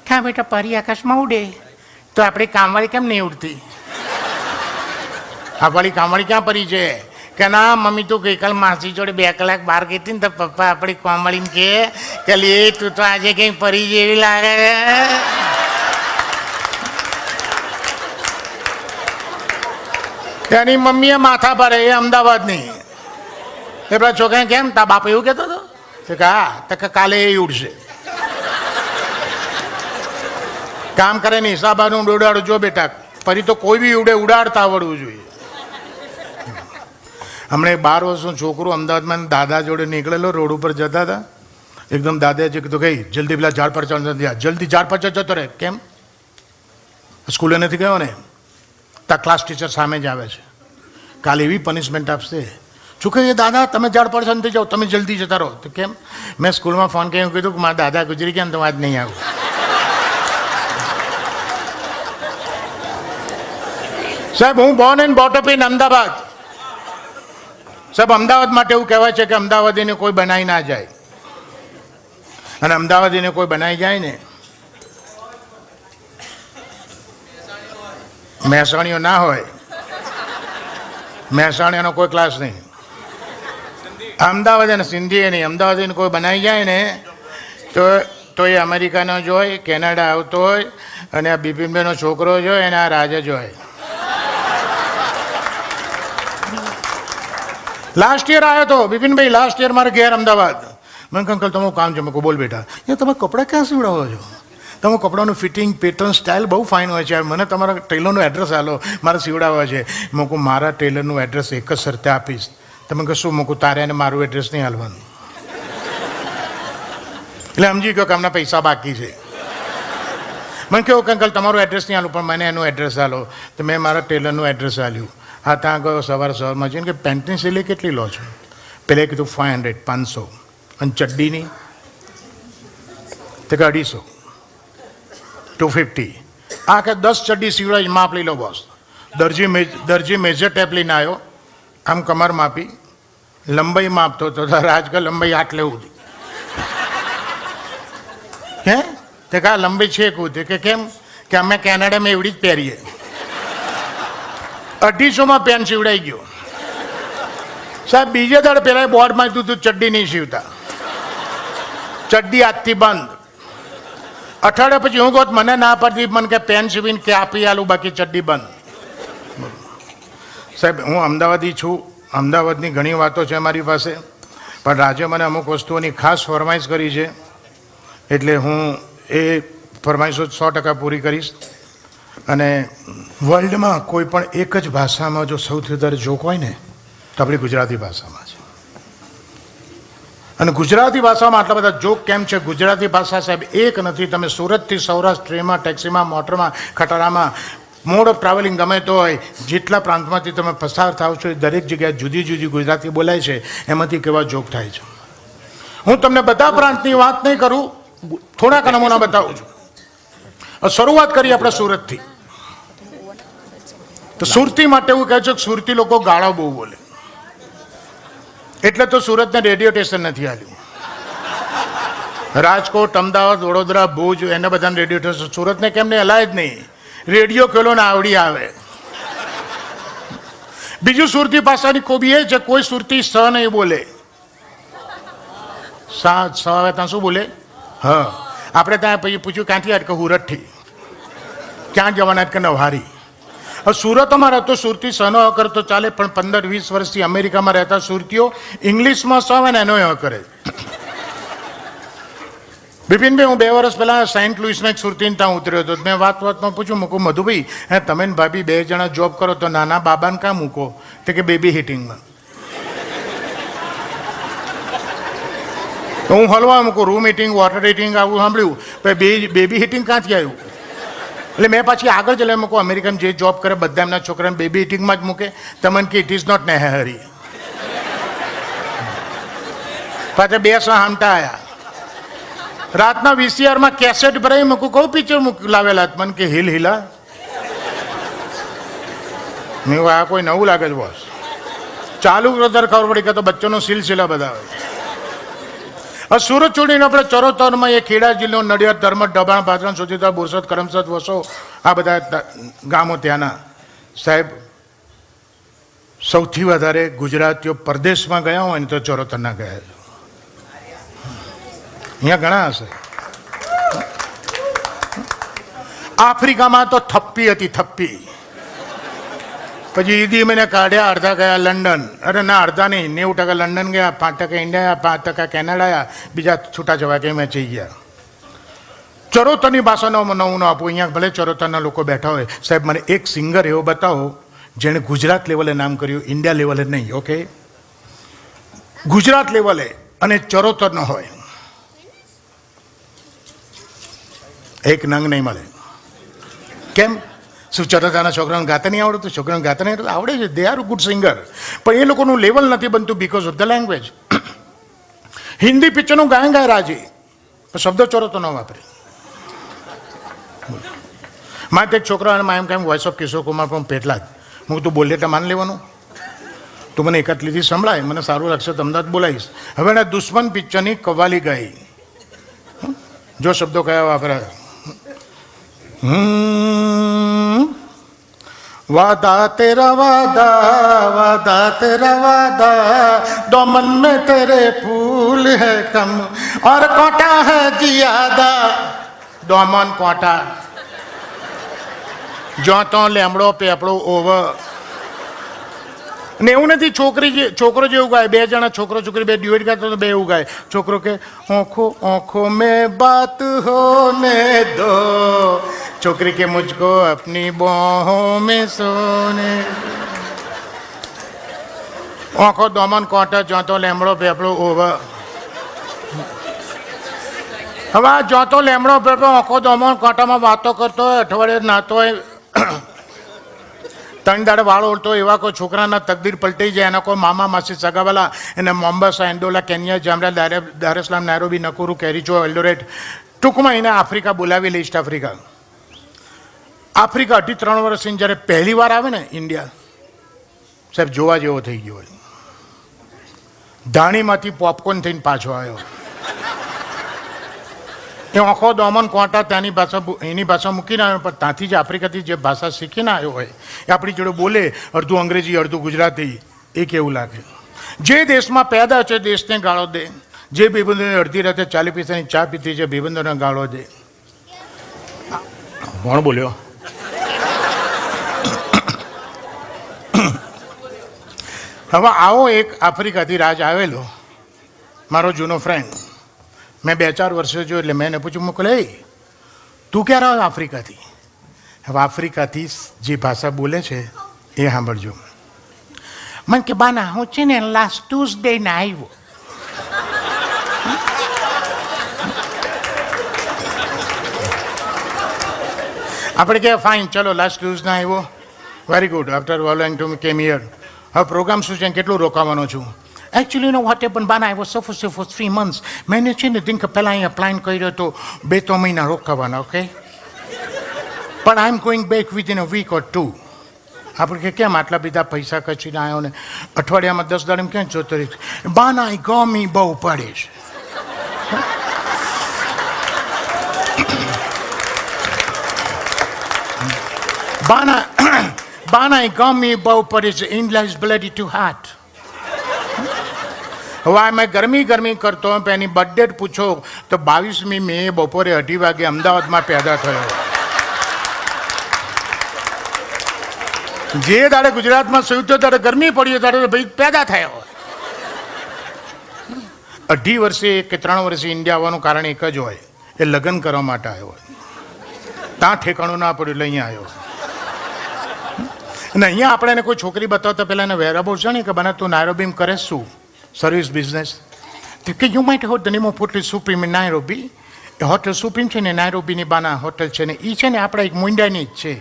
ક્યાં બેટા પરી આકાશમાં ઉડે તો આપણી કામવાળી કેમ નહીં ઉડતી? આપણી કામવાળી ક્યાં પરી છે? કે ના મમ્મી તું ગઈકાલ માસી જોડે 2 કલાક બહાર ગઈ હતી ને તો પપ્પા આપણી કામવાળીને કે લે તું તો આજે કઈ પરી જેવી લાગે. એની મમ્મીએ માથા પર, એ અમદાવાદની. એ પેલા છોકરાને કેમ તા બાપ એવું કહેતો હતો? કે હા, તો કાલે એ ઉડશે. કામ કરે ને હિસાબાનું ઉડાડો. જો બેટા, પરી તો કોઈ બી ઉડે, ઉડાડતા આવડવું જોઈએ. હમણાં 12 વર્ષનું છોકરું અમદાવાદમાં દાદા જોડે નીકળેલો, રોડ ઉપર જતા હતા. એકદમ દાદાએ કીધું ગઈ જલ્દી પેલા ઝાડ પર ચડ, જલ્દી ઝાડ પર જતો રહે. કેમ? સ્કૂલે નથી ગયો ને? તા ક્લાસ ટીચર સામે જ આવે છે, કાલે એવી પનિશમેન્ટ આપશે. છોકરી દાદા તમે ઝાડ પર ચડ થઈ જાઓ, તમે જલ્દી જતા રહો. તો કેમ? મેં સ્કૂલમાં ફોન કરીને કીધું કે મારા દાદા ગુજરી ગયા ને તો આજ નહીં આવું. સાહેબ, હું બોર્ન એન્ડ બોટઅપ ઇન અમદાવાદ. સાહેબ, અમદાવાદ માટે એવું કહેવાય છે કે અમદાવાદીને કોઈ બનાવી ના જાય, અને અમદાવાદીને કોઈ બનાવી જાય ને મહેસાણીઓ ના હોય. મહેસાણીઓનો કોઈ ક્લાસ નહીં. અમદાવાદ અને સિંધી નહીં. અમદાવાદીને કોઈ બનાવી જાય ને તો એ અમેરિકાનો જ હોય, કેનેડા આવતો હોય, અને આ બિપિનભાઈનો છોકરો જ હોય, અને આ રાજા જ હોય. લાસ્ટ યર આવ્યો તો બિપિનભાઈ, લાસ્ટ યર મારે ઘેર અમદાવાદ. મેં કહ્યું અંકલ તમારું કામ છે. મેં કહું બોલ બેટા. એ તમે કપડાં ક્યાં સીવડાવો છો? તમારું કપડાનું ફિટિંગ, પેટર્ન, સ્ટાઇલ બહુ ફાઇન હોય છે. મને તમારા ટેલરનું એડ્રેસ આલો, મારે સીવડાવવા છે. મેં કહું મારા ટેલરનું એડ્રેસ એક જ શરતે આપીશ. તમે કશું મૂકું તારે અને મારું એડ્રેસ નહીં હાલવાનું. એટલે સમજી ગયો કે અમને પૈસા બાકી છે. મને કહ્યું કે અંકલ તમારું એડ્રેસ નહીં આલું, પણ મને એનું એડ્રેસ આલો. તો મેં મારા ટેલરનું એડ્રેસ આલ્યું. હા, ત્યાં ગયો સવારમાં જઈને કે પેન્ટની સિલાઈ કેટલી લો છો? પહેલે કીધું 500, 500. અને ચડ્ડીની તો કે 250, 250. આ કે 10 ચડ્ડી સીવડાવી, માપ લઈ લો બોસ. દરજી મેજર ટેપ લઈને આવ્યો, આમ કમર માપી, લંબાઈ માપતો તો રાજકર લંબાઈ આટલે સુધી. હે તે કા લંબાઈ છે કું કે કેમ? કે અમે કેનેડામાં એવડી જ પહેરીએ. 250 પેન્ટ સીવડાઈ ગયો. સાહેબ બીજે દાડે પેલા બોર્ડમાં કીધું ચડ્ડી નહીં સીવતા, ચડ્ડી આજથી બંધ. અઠવાડિયા પછી હું કહું મને ના પડતી, મને કે પેન્ટ સીવીને કે આપી આલું, બાકી ચડ્ડી બંધ. સાહેબ હું અમદાવાદી છું, અમદાવાદની ઘણી વાતો છે મારી પાસે, પણ રાજે મને અમુક વસ્તુઓની ખાસ ફરમાઈશ કરી છે, એટલે હું એ ફરમાઈશો 100% પૂરી કરીશ. અને વર્લ્ડમાં કોઈ પણ એક જ ભાષામાં જો સૌથી વધારે જોક હોય ને તો આપણી ગુજરાતી ભાષામાં છે. અને ગુજરાતી ભાષામાં આટલા બધા જોક કેમ છે? ગુજરાતી ભાષા સાહેબ એક નથી. તમે સુરતથી સૌરાષ્ટ્ર ટ્રેનમાં, ટેક્સીમાં, મોટરમાં, ખટારામાં, મોડ ઓફ ટ્રાવેલિંગ ગમે તો હોય, જેટલા પ્રાંતમાંથી તમે પસાર થાવ છો, દરેક જગ્યાએ જુદી જુદી ગુજરાતી બોલાય છે. એમાંથી કેવા જોક થાય છે. હું તમને બધા પ્રાંતની વાત નહીં કરું, થોડાક નમૂના બતાવું છું. શરૂઆત કરીએ આપણે સુરતથી. તો સુરતી માટે એવું કહે છે કે સુરતી લોકો ગાળો બહુ બોલે, એટલે તો સુરતને રેડિયો સ્ટેશન નથી આવ્યું. રાજકોટ, અમદાવાદ, વડોદરા, ભુજ એને બધાને રેડિયો સ્ટેશન, સુરતને કેમ નહીં હલાય જ નહીં. રેડિયો ખેલો ને આવડી આવે. બીજું સુરતી ભાષાની ખૂબી એ છે કોઈ સુરતી સ નહીં બોલે. સ આવે ત્યાં શું બોલે? હા. આપણે ત્યાં પછી પૂછ્યું ક્યાંથી અટકે? હુરતથી. ક્યાં જવાના? કે નવહારી. સુરતમાં રહેતો સુરતી સનો કરે તો ચાલે, પણ 15-20 વર્ષથી અમેરિકામાં રહેતા સુરતીઓ ઇંગ્લિશમાં સ આવે ને એનો કરે. બિપિનભાઈ, હું 2 વર્ષ પહેલા સેન્ટ લુઈસમાં એક સુરતીને ત્યાં ઉતર્યો હતો. મેં વાતમાં પૂછ્યું, મૂકું મધુભાઈ, હે તમે ને ભાભી 2 જણા જોબ કરો તો નાના બાબાને કાં મૂકો? તે કે બેબી હિટિંગમાં. તો હું હલવા મૂકું, રૂમ હીટિંગ, વોટર હીટિંગ આવું સાંભળ્યું, બેબી હીટિંગ ક્યાંથી આવ્યું? એટલે મેં પાછી આગળ જ લઈ મૂકું, અમેરિકન જે જોબ કરે બધા એમના છોકરાને બેબી હીટિંગમાં જ મૂકે. તમને કે ઇટ ઇઝ નોટ નેસેસરી. પાછા 2 સામટા આવ્યા. રાતના VCRમાં કેસેટ ભરાઈ મૂકું, કહું પિક્ચર લાવેલા મને કે હિલ હિલા. મેં આ કોઈ નવું લાગે છે બોસ. ચાલુ કરતા ખબર પડી કે તો બચ્ચોનો સિલસિલા બધા હોય. સુરત છોડીને આપણે ચરોતરમાં એ ખેડા જિલ્લો, નડિયાદ, ધર્મદ, ડબાણ, પાટણ, સુચિતા, બોરસદ, કરમસદ, વસો, આ બધા ગામો ત્યાંના. સાહેબ સૌથી વધારે ગુજરાતીઓ પરદેશમાં ગયા હોય ને તો ચરોતરના ગયા. અહીંયા ઘણા હશે. આફ્રિકામાં તો થપ્પી હતી, થપ્પી. પછી ઈદી મને કાઢ્યા, અડધા ગયા લંડન. અરે ના, અડધા નહીં, 90% લંડન ગયા, 5% ઇન્ડિયા, 5% કેનેડા, બીજા છૂટા જવા કે મેં જઈ ગયા. ચરોતરની ભાષાનો નવું આપું. અહીંયા ભલે ચરોતરના લોકો બેઠા હોય. સાહેબ મને એક સિંગર એવો બતાવો જેણે ગુજરાત લેવલે નામ કર્યું, ઇન્ડિયા લેવલે નહીં. ઓકે, ગુજરાત લેવલે અને ચરોતરનો હોય. એક નંગ નહીં મળે. કેમ? શું ચરોતરના છોકરાઓને ગાતા નહીં આવડતું? છોકરાઓને ગાતા નહીં આવડે છે. દે આર ગુડ સિંગર, પણ એ લોકોનું લેવલ નથી બનતું because of the language. Hindi પિક્ચરનું ગાય ગાય રાજી, પણ શબ્દો ચરોતો ન વાપરે. મારે એક છોકરા એમ કેમ વોઇસ ઓફ કિશોર કુમાર પણ પેટલા જ. હું તું બોલે એટલે માન લેવાનું. તું મને એકાદ લીધી સંભળાય, મને સારું લાગશે તો અમદાવાદ બોલાવીશ. હવે એના દુશ્મન પિક્ચરની કવાલી ગાઈ. જો શબ્દો કયા વાપરા? वादा तेरा वादा, वादा तेरा वादा, दो मन में तेरे फूल है कम और कोटा है जियादा. દોમન કોટા જો તો લેમડો પેપડો ઓવર. ને એવું નથી છોકરો જેવું ગાય, 2 જણા છોકરો છોકરી 2 ડ્યુએટ ગાતા તો 2 એવું ગાય. છોકરો કે આંખો આંખો મેં બાત હોને દો, છોકરી કે મુझको अपनी बाहों में सोने. આંખો દોમન કોટા જોતો લેમડો પેપડો ઓવા. હવે આ જોતો લેમડો પેપડો આંખો દોમન કોટામાં વાતો કરતો હોય, અઠવાડિયે નાતો હોય, 3 દાડે વાળ ઓળતો એવા કોઈ છોકરાના તકદીર પલટી જાય. એના કોઈ મામા માસી સગાવાલા એને મોમ્બાસા, એન્ડોલા, કેન્યા, જામરા, દારેસલામ, નાયરોબી, નકુરુ, કેરીચો, એલ્ડોરેટ, ટૂંકમાં એને આફ્રિકા બોલાવી લે. ઈસ્ટ આફ્રિકા 2.5-3 વર્ષની જ્યારે પહેલી વાર આવે ને ઇન્ડિયા, સાહેબ જોવા જેવો થઈ ગયો હોય. ધાણીમાંથી પોપકોર્ન થઈને પાછો આવ્યો. એ આંખો દોમન કોટા ત્યાંની ભાષા એની ભાષા મૂકીને આવ્યો, પણ ત્યાંથી જ આફ્રિકાથી જે ભાષા શીખીને આવ્યો હોય એ આપણી જોડે બોલે, અડધું અંગ્રેજી અડધું ગુજરાતી. એ કેવું લાગે? જે દેશમાં પેદા છે દેશને ગાળો દે, જે ભાઈબંધોને અડધી રાતે 40 પૈસાની ચા પીતી છે ભાઈબંધોને ગાળો દે. કોણ બોલ્યો? હવે આવો એક આફ્રિકાથી રાજ આવેલો, મારો જૂનો ફ્રેન્ડ. મેં 2-4 વર્ષો જોયું એટલે મેં એને પૂછ્યું, મોકલે તું ક્યારે આવ્યો આફ્રિકાથી? હવે આફ્રિકાથી જે ભાષા બોલે છે એ સાંભળજો. મને કે બાના હું છે ને લાસ્ટ ટ્યુઝડે ને આવ્યો. આપણે કે ફાઇન, ચલો લાસ્ટ ટ્યુઝડે આવ્યો, very good. After following to came here. હવે પ્રોગ્રામ શું છે, કેટલું રોકાવાનો છું? Actually, you know what happened, Bana? I was supposed to for 3 months. મેં છે ને દિન પહેલા અહીંયા પ્લાન કર્યો તો 2-3 મહિના રોકાવાના, ઓકે? પણ I am going back within a week or 2. આપણે કે કેમ આટલા બધા પૈસા ખર્ચીને આવ્યો ને અઠવાડિયામાં 10 દાડે ક્યાં જોતો રહી? બાના એ ગમી બહુ પડે છે. બાના એ ગમી બહુ પડે છે. India is bloody two heart. હવે મેં ગરમી કરતો હોય, એની બર્થડેટ પૂછો તો 22મી મે બપોરે 2:30 વાગે અમદાવાદમાં પેદા થયો. જે દાડે ગુજરાતમાં સૌ ત્યારે ગરમી પડી ત્યારે ભાઈ પેદા થયો. 2.5 વર્ષે કે 3 વર્ષે ઇન્ડિયા આવવાનું કારણ એક જ હોય, એ લગ્ન કરવા માટે આવ્યો હોય. ત્યાં ઠેકાણું ના પડ્યું એટલે અહીંયા આવ્યો. અને અહીંયા આપણે એને કોઈ છોકરી બતાવતા પહેલાં એને વેરાબો છે ને કે બને તું નાયરોબીમ કરે શું? Service business. કે you might hot the name of Hotel Supreme in Nairobi. એ હોટલ સુપ્રીમ છે ને નાયરોબીની બાના હોટલ છે ને એ છે ને આપણા એક મુંડાની જ છે.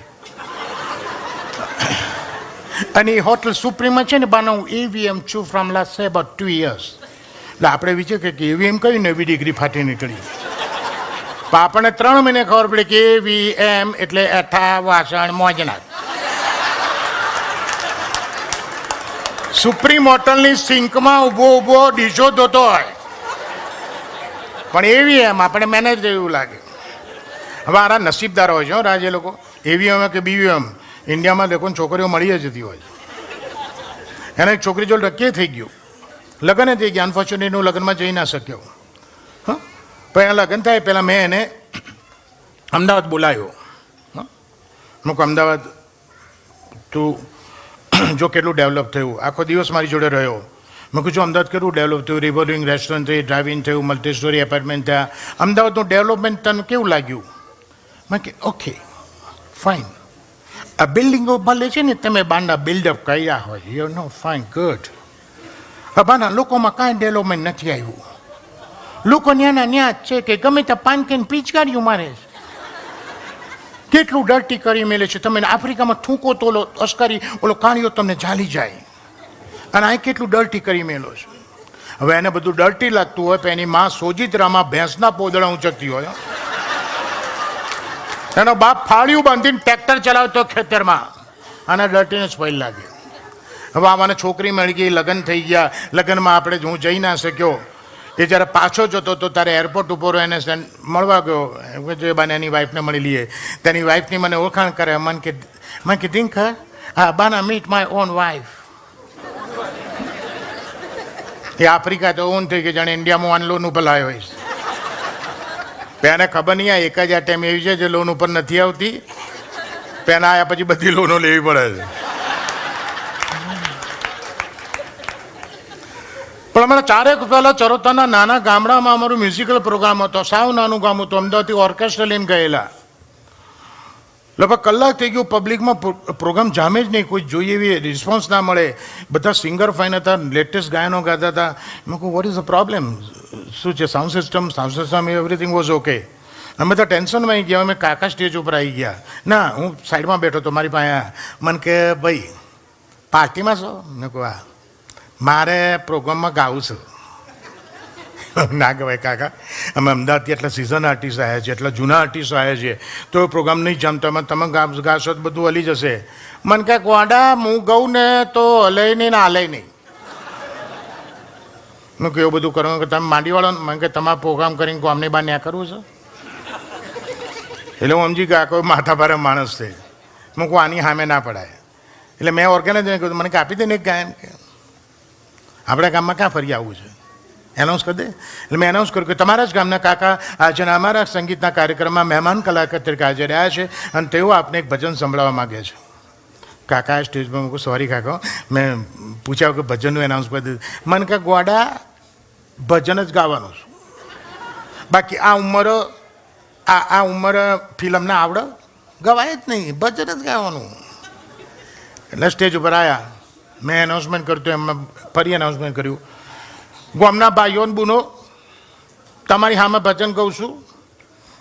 અને એ હોટલ સુપ્રીમમાં છે ને બાના હું AVM છું ફ્રોમ લાસ્ટ અબાઉટ 2 years. એટલે આપણે વિચાર કે AVM કઈ નવી ડિગ્રી ફાટી નીકળી. પણ આપણને 3 મહિને ખબર પડે કે AVM એટલે એઠા વાસણ મોજના. સુપ્રીમ હોટલની સિંકમાં ઊભો ડીશો ધોતો હોય, પણ એવી એમ આપણે મેનેજ એવું લાગે. હવે આરા નસીબદાર હોય છે રાજ એ લોકો. AVM કે BVM ઇન્ડિયામાં લોકો છોકરીઓ મળી જતી હોય. એને એક છોકરી જોડે ટકે થઈ ગયું, લગ્ન થઈ ગયા. અનફોર્ચ્યુનેટલી હું લગ્નમાં જઈ ના શક્યો. હા, પણ એના લગ્ન થાય પહેલાં મેં એને અમદાવાદ બોલાવ્યો. મેં કહું અમદાવાદ તું જો કેટલું ડેવલપ થયું. આખો દિવસ મારી જોડે રહ્યો. મેં કહું અમદાવાદ કેટલું ડેવલપ થયું, રિવોલ્વિંગ રેસ્ટોરન્ટ થઈ, ડ્રાઇવિંગ થયું, મલ્ટી સ્ટોરી એપાર્ટમેન્ટ થયા. અમદાવાદનું ડેવલપમેન્ટ તને કેવું લાગ્યું? મેં કે ઓકે ફાઇન. આ બિલ્ડિંગો ભલે છે ને તમે બાંડા બિલ્ડઅપ કર્યા હોય, યુ નો ફાઇન ગુડ. બાના લોકોમાં કાંઈ ડેવલપમેન્ટ નથી આવ્યું. લોકો ન્યાના ન્યા જ છે કે ગમે ત્યાં પાનકેન પિચકારીઓ મારે છે. કેટલું ડર્ટી કરી મેલે છે. તમે આફ્રિકામાં થૂંકો તો ઓલો અસ્કારી ઓલો કાણીઓ તમને ઝાલી જાય. અને આ કેટલું ડર્ટી કરી મેલો છે. હવે એને બધું ડર્ટી લાગતું હોય તો એની માં સોજિત્રામાં ભેંસના પોદળા ઊંચકતી હોય. એનો બાપ ફાળિયું બાંધીને ટ્રેક્ટર ચલાવતો ખેતરમાં. આના ડર્ટીને જ પહેલ લાગે. હવે આવાને છોકરી મળી ગઈ, લગ્ન થઈ ગયા. લગ્નમાં આપણે હું જઈ ના શક્યો. એ જ્યારે પાછો જતો તો તારે એરપોર્ટ ઉપર એને મળવા ગયો. જે બાને એની વાઈફને મળી લઈએ. તેની વાઈફની મને ઓળખાણ કરે. મને કે ધિંક હા બાના મીટ માય ઓન વાઈફ. એ આફ્રિકા તો ઓન થઈ ગઈ, જાણે ઇન્ડિયામાં ઓન લોન ઉપર લાવ્યો હોય. એને ખબર નહીં આ એક જ આ ટાઈમ એવી છે જે લોન ઉપર નથી આવતી. પેના આવ્યા પછી બધી લોનો લેવી પડે છે. પણ અમારા 4 એક પહેલા ચરોતરના નાના ગામડામાં અમારું મ્યુઝિકલ પ્રોગ્રામ હતો. સાવ નાનું ગામ હતું. અમદાવાદથી ઓર્કેસ્ટ્રા લઈને ગયેલા. લગભગ કલાક થઈ ગયું. પબ્લિકમાં પ્રોગ્રામ જામે જ નહીં. કોઈ જોઈએ એવી રિસ્પોન્સ ના મળે. બધા સિંગર ફાઇન હતા. લેટેસ્ટ ગાયનો ગાતા હતા. મેં કહું વોટ ઇઝ ધ પ્રોબ્લેમ? શું છે? Sound system everything was okay. અમે તો ટેન્શનમાં આવી ગયા. અમે કાકા સ્ટેજ ઉપર આવી ગયા. ના, હું સાઈડમાં બેઠો હતો. મારી પાસે મને કે ભાઈ પાર્ટીમાં છો? મેં કહું હા, મારે પ્રોગ્રામમાં ગાવું છું. ના કહેવાય કાકા, અમે અમદાવાદથી એટલા સિઝન આર્ટિસ્ટ આવ્યા છે, એટલા જૂના આર્ટિસ્ટ આવ્યા છે, તો એ પ્રોગ્રામ નહીં જમતો. તમે ગાશો તો બધું હલી જશે. મને કહે ગોડા હું ગઉં ને તો હલે નહીં ને હાલે નહીં. મેં કહ્યું એવું બધું કરવું કે તમે માંડીવાળો? મને કે તમારે પ્રોગ્રામ કરીને ગામની બહાર ન્યા કરવું છે? એટલે હું સમજી ગયા કોઈ માથાભારે માણસ છે. હું કહું આની સામે ના પડાય. એટલે મેં ઓર્ગેનાઇઝરને કહ્યું મને કાપી દે ને એક ગાયન. કે આપણા ગામમાં ક્યાં ફરી આવવું છે? એનાઉન્સ કરી દે. એટલે મેં એનાઉન્સ કર્યું કે તમારા જ ગામના કાકા આજે અમારા સંગીતના કાર્યક્રમમાં મહેમાન કલાકાર તરીકે હાજર રહ્યા છે અને તેઓ આપને એક ભજન સંભળાવવા માગે છે. કાકા સ્ટેજ પર મૂકું સોરી કાકા, મેં પૂછ્યા કે ભજનનું એનાઉન્સ કરી દીધું. મને કે ગોડા ભજન જ ગાવાનું છું, બાકી આ ઉંમર ફિલ્મને આવડે ગવાય જ નહીં, ભજન જ ગાવાનું. એટલે સ્ટેજ ઉપર આવ્યા. મેં એનાઉન્સમેન્ટ કર્યું તો એમાં ફરી એનાઉન્સમેન્ટ કર્યું. ગામના ભાઈઓ ને બુનો, તમારી સામે ભજન ગાઉં છું.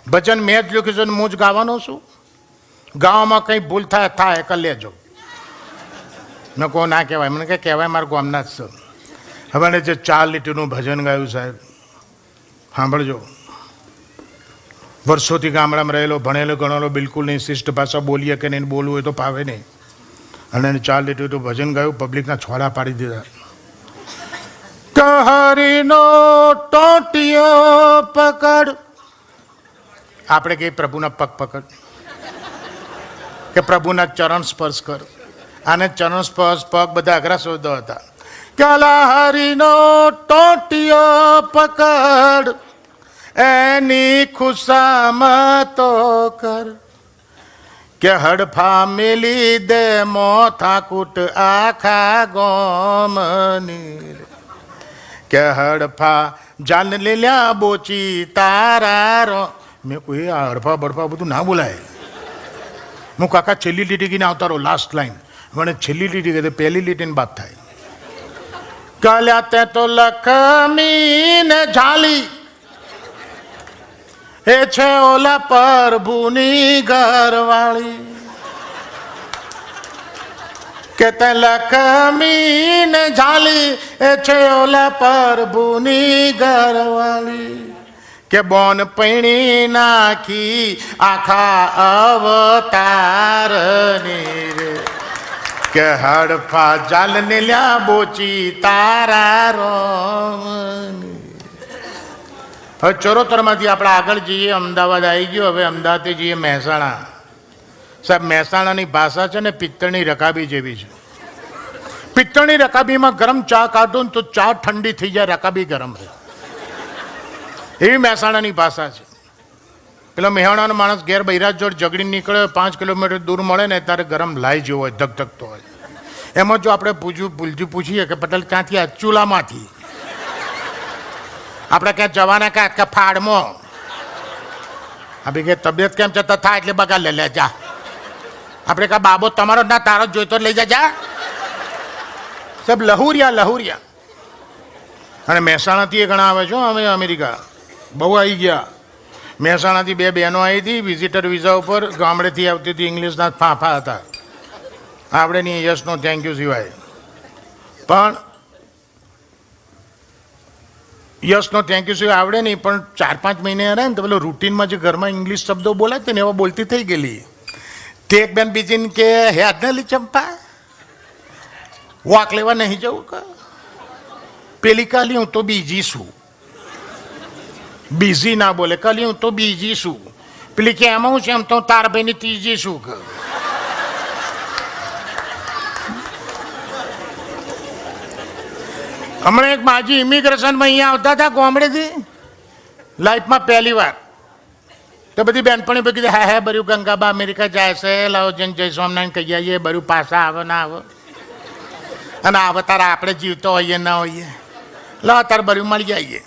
ભજન મેં જ લખ્યું છે ને હું જ ગાવાનો છું. ગાવામાં કંઈ ભૂલ થાય કરી લેજો. મેં કહું ના કહેવાય. મને કે કહેવાય, મારા ગામના જ છે. હવે જે 4 લીટીનું ભજન ગાયું સાહેબ, સાંભળજો. વર્ષોથી ગામડામાં રહેલો, ભણેલો ગણેલો બિલકુલ નહીં. શિષ્ટ ભાષા બોલીએ કે નહીં, બોલવું હોય તો ફાવે નહીં. અને 4 લીટીનું ભજન ગાયું. પબ્લિકના છોડા પાડી દીધા. હરીનો ટોટિયો પકડ, આપણે કહીએ પ્રભુના પગ પકડ, કે પ્રભુના ચરણ સ્પર્શ કર. આને ચરણ સ્પર્શ પગ બધા અઘરા શબ્દો હતા. કેલા હરીનો ટોટિયો પકડ, એની ખુશામતો કર, કે હડફા મેલી દે મોથા કૂટ આખા ગોમની, કે હડફા જાન લેલ્યા બોચી તારા રો. મેં કોઈ આ હડફા બડફા બધું ના બોલાય. હું કાકા છેલ્લી લીટી કીને આવતા રહો, લાસ્ટ લાઈન. મને છેલ્લી લીટી કહે પહેલી લીટીની વાત થાય. કાલ્યા તે તો લખમી ને ઝાલી, એ છે ઓલા પ્રભુની ઘરવાળી, કે તે લખમી ને ઝાલી, એ છે ઓલા પ્રભુની ઘરવાળી, કે બોન પૈણી નાખી આખા અવતારની રે, કે હડફા જાલ ને લ્યા બોચી તારા રોમની. હવે ચરોતરમાંથી આપણે આગળ જઈએ. અમદાવાદ આવી ગયો. હવે અમદાવાદથી જઈએ મહેસાણા. સાહેબ મહેસાણાની ભાષા છે ને પિત્તળની રકાબી જેવી છે. પિત્તળની રકાબીમાં ગરમ ચા કાઢો ને તો ચા ઠંડી થઈ જાય, રકાબી ગરમ રહે, એવી મહેસાણાની ભાષા છે. પેલો મહેસાણાનો માણસ ઘેર બૈરાજ જોડ ઝઘડી નીકળે, 5 કિલોમીટર દૂર મળે ને ત્યારે ગરમ લાઈ જેવો હોય, ધગધગતો હોય. એમાં જો આપણે ભૂલથી પૂછીએ કે પટેલ ક્યાંથી? આ ચૂલામાંથી. આપણે ક્યાં જવાના કે ફાડમાં? આપણે કે તબિયત કેમ છે? થાય એટલે બગા લે જા. આપણે કા બાબો તમારો ના તારો જોઈતો લઈ જા. સાહેબ લહુરિયા. અને મહેસાણાથી એ ઘણા આવે છે. અમે અમેરિકા બહુ આવી ગયા. મહેસાણાથી 2 બહેનો આવી હતી વિઝિટર વિઝા ઉપર. ગામડેથી આવતી હતી. ઇંગ્લિશના ફાંફા હતા. આપણે નહીં યસનો થેન્ક યુ સિવાય. પણ યસનો થેન્ક યુ સિવાય આવડે નહીં. પણ 4-5 મહિને રહે ને તો પેલો રૂટીનમાં જે ઘરમાં ઇંગ્લિશ શબ્દો બોલાય ને એવા બોલતી થઈ ગયેલી. તે એક બેન બીજીને કે હે આજનાલી ચંપા, વોક લેવા નહીં જવું કે? પેલી કાલી હું તો બીજી છું. બીજી ના બોલે, કાલી હું તો બીજી છું. પેલી કે એમાં હું છે? એમ તો તાર ભાઈની ત્રીજી છું કે. હમણાં એક માજી ઇમિગ્રેશનમાં અહીંયા આવતા હતા ગામડેથી, લાઈફમાં પહેલી વાર. તો બધી બેનપણી પર કીધું હે બર્યું ગંગાબા અમેરિકા જાય છે, લાવો જન જય સ્વામિનારાયણ કહી આવીએ. બર્યું પાછા આવે ના આવે, અને આવે તારા આપણે જીવતો હોઈએ ના હોઈએ. લા તાર ભર્યું મળી જઈએ.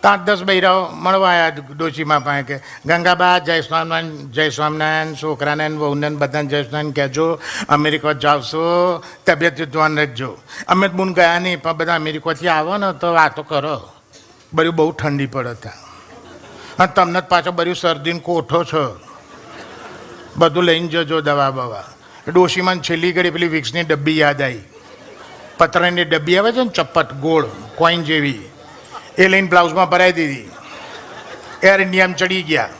8-10 બૈરાઓ મળવા આવ્યા ડોશીમાં પાસે કે ગંગાબા જય સ્વામિનારાયણ છોકરાને વહુને બધાને જય સ્વામિનારાયણ કહેજો, અમેરિકા જાવશો તબિયત ધ્યાન રાખજો. અમે બુન ગયા નહીં પણ બધા અમેરિકાથી આવો ને તો વાતો કરો. બર્યું બહુ ઠંડી પડે ત્યાં અને તમને જ પાછો બર્યું શરદીને કોઠો છો, બધું લઈને જજો દવા બવા. ડોશીમાં છેલ્લી ઘડી પેલી વિક્સની ડબ્બી યાદ આવી, પતરાની ડબ્બી આવે છે ને ચપ્પટ ગોળ કોઈન જેવી, એ લઈને બ્લાઉઝમાં ભરાઈ દીધી. એર ઇન્ડિયામાં ચડી ગયા,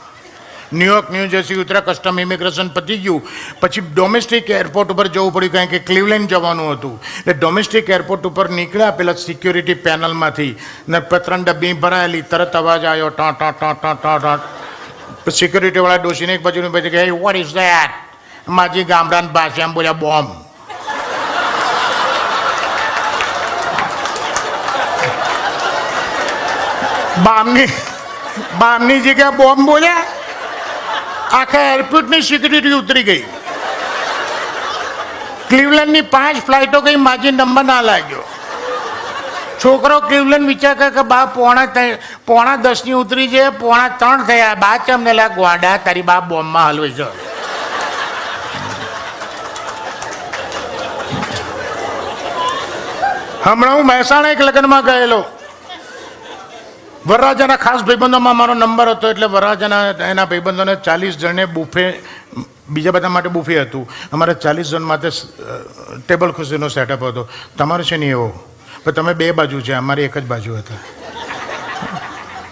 ન્યુયોર્ક ન્યૂ જર્સી ઉતરા, કસ્ટમ ઇમિગ્રેશન પતી ગયું. પછી ડોમેસ્ટિક એરપોર્ટ ઉપર જવું પડ્યું કારણ કે ક્લિવલેન્ડ જવાનું હતું. એટલે ડોમેસ્ટિક એરપોર્ટ ઉપર નીકળ્યા પેલા સિક્યોરિટી પેનલમાંથી ને પતરાની ડબ્બી ભરાયેલી, તરત અવાજ આવ્યો ટ ટ ટ ટ ટ. સિક્યોરિટીવાળા ડોસીને એક બાજુની બાજુ કે વોટ ઇઝ ધેટ, માજી ગામડાની ભાષામાં બોલ્યા બોમ્બ. બામની જગ્યાએ બોમ્બ બોલ્યા, આખા એરપોર્ટની સિક્યુરિટી ઉતરી ગઈ. ક્લિવલેન્ડની 5 ફ્લાઇટો ગઈ, માજી નંબર ના લાગ્યો. છોકરો ક્લિવલેન્ડ વિચાર કરે કે બા 9:45 ઉતરી છે, 2:45 થયા. બા ચમને લા ગોડા તારી બા બોમ્બમાં હલવે છે. હમણાં હું મહેસાણા એક લગ્નમાં ગયેલો. વરરાજાના ખાસ ભાઈબંધોમાં મારો નંબર હતો, એટલે વરરાજાના એના ભાઈબંધોને 40 જણને બુફે, બીજા બધા માટે બુફે હતું. અમારે 40 જણ માટે ટેબલ ખુરશીનો સેટઅપ હતો. તમારે છે નહીં એવો, પણ તમે 2 બાજુ છે, અમારે એક જ બાજુ હતા.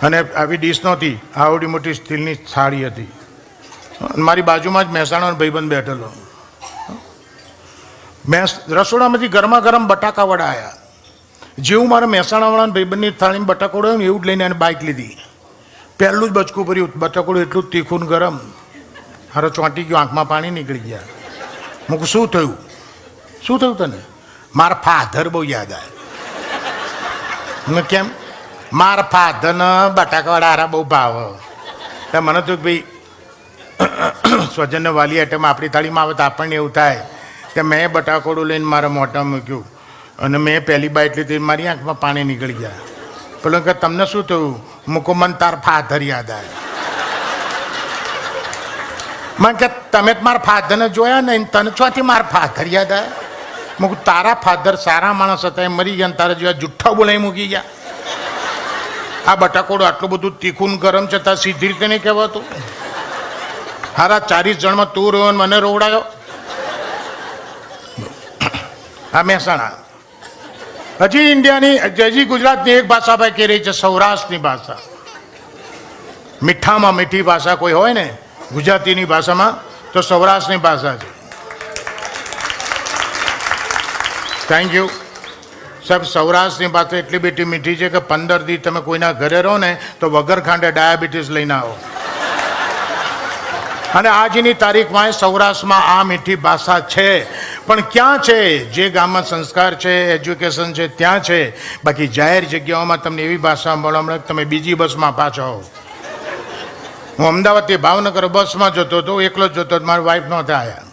અને આવી ડીશ નહોતી, આવડી મોટી સ્ટીલની થાળી હતી. મારી બાજુમાં જ મહેસાણાનો ભાઈબંધ બેઠેલો. રસોડામાંથી ગરમા ગરમ બટાકા વડા આવ્યા. જેવું મારા મહેસાણાવાળાના ભાઈબંધની થાળીમાં બટાકોડો આવ્યો ને એવું જ લઈને એને બાઇક લીધી. પહેલું જ બચકું ભર્યું, બટાકોડું એટલું તીખું ગરમ, હારો ચોંટી ગયો, આંખમાં પાણી નીકળી ગયા. હું કહું શું થયું, શું થયું તને? મારા ફાધર બહુ યાદ આવે. મેં કેમ? મારા ફાધરને બટાકાવાળા હારા બહુ ભાવ. મને તો ભાઈ સ્વજનને વાલી આઈટમ આપણી થાળીમાં આવે તો આપણને એવું થાય કે મેં બટાકોડું લઈને મારા મોઢા મૂક્યું અને મેં પહેલી બાઈટ લીધી, મારી આંખમાં પાણી નીકળી ગયા. પેલો કે તમને શું થયું? મૂકો મને તાર ફાધર યાદ આવે. મને કે તમે મારા ફાધરને જોયા ને, તને ચોથી મારા ફાધર યાદ આવે? મૂકું તારા ફાધર સારા માણસ હતા, એ મરી ગયા, તારા જેવા જુઠ્ઠા બોલાવી મૂકી ગયા. આ બટાકોડું આટલું બધું તીખું ગરમ છે, તાર સીધી રીતે નહીં કહેવાતું? હારા 40 જણમાં તું રહ્યો મને રોવડાયો. આ મહેસાણા. હજી ઇન્ડિયાની, હજી ગુજરાતની એક ભાષા ભાઈ કહી રહી છે, સૌરાષ્ટ્રની ભાષા. મીઠામાં મીઠી ભાષા કોઈ હોય ને ગુજરાતીની ભાષામાં તો સૌરાષ્ટ્રની ભાષા છે. થેન્ક યુ સાહેબ. સૌરાષ્ટ્રની ભાષા એટલી બેટી મીઠી છે કે 15 દી તમે કોઈના ઘરે રહો ને તો વગર ખાંડે ડાયાબિટીસ લઈને આવો. અને આજની તારીખમાં સૌરાષ્ટ્રમાં આ મીઠી ભાષા છે, પણ ક્યાં છે? જે ગામમાં સંસ્કાર છે, એજ્યુકેશન છે, ત્યાં છે. બાકી જાહેર જગ્યાઓમાં તમને એવી ભાષા મળવા મળે તમે બીજી બસમાં પાછા હો. હું અમદાવાદથી ભાવનગર બસમાં જતો હતો, એકલો જ જતો હતો, મારી વાઈફ નહોતા આવ્યા.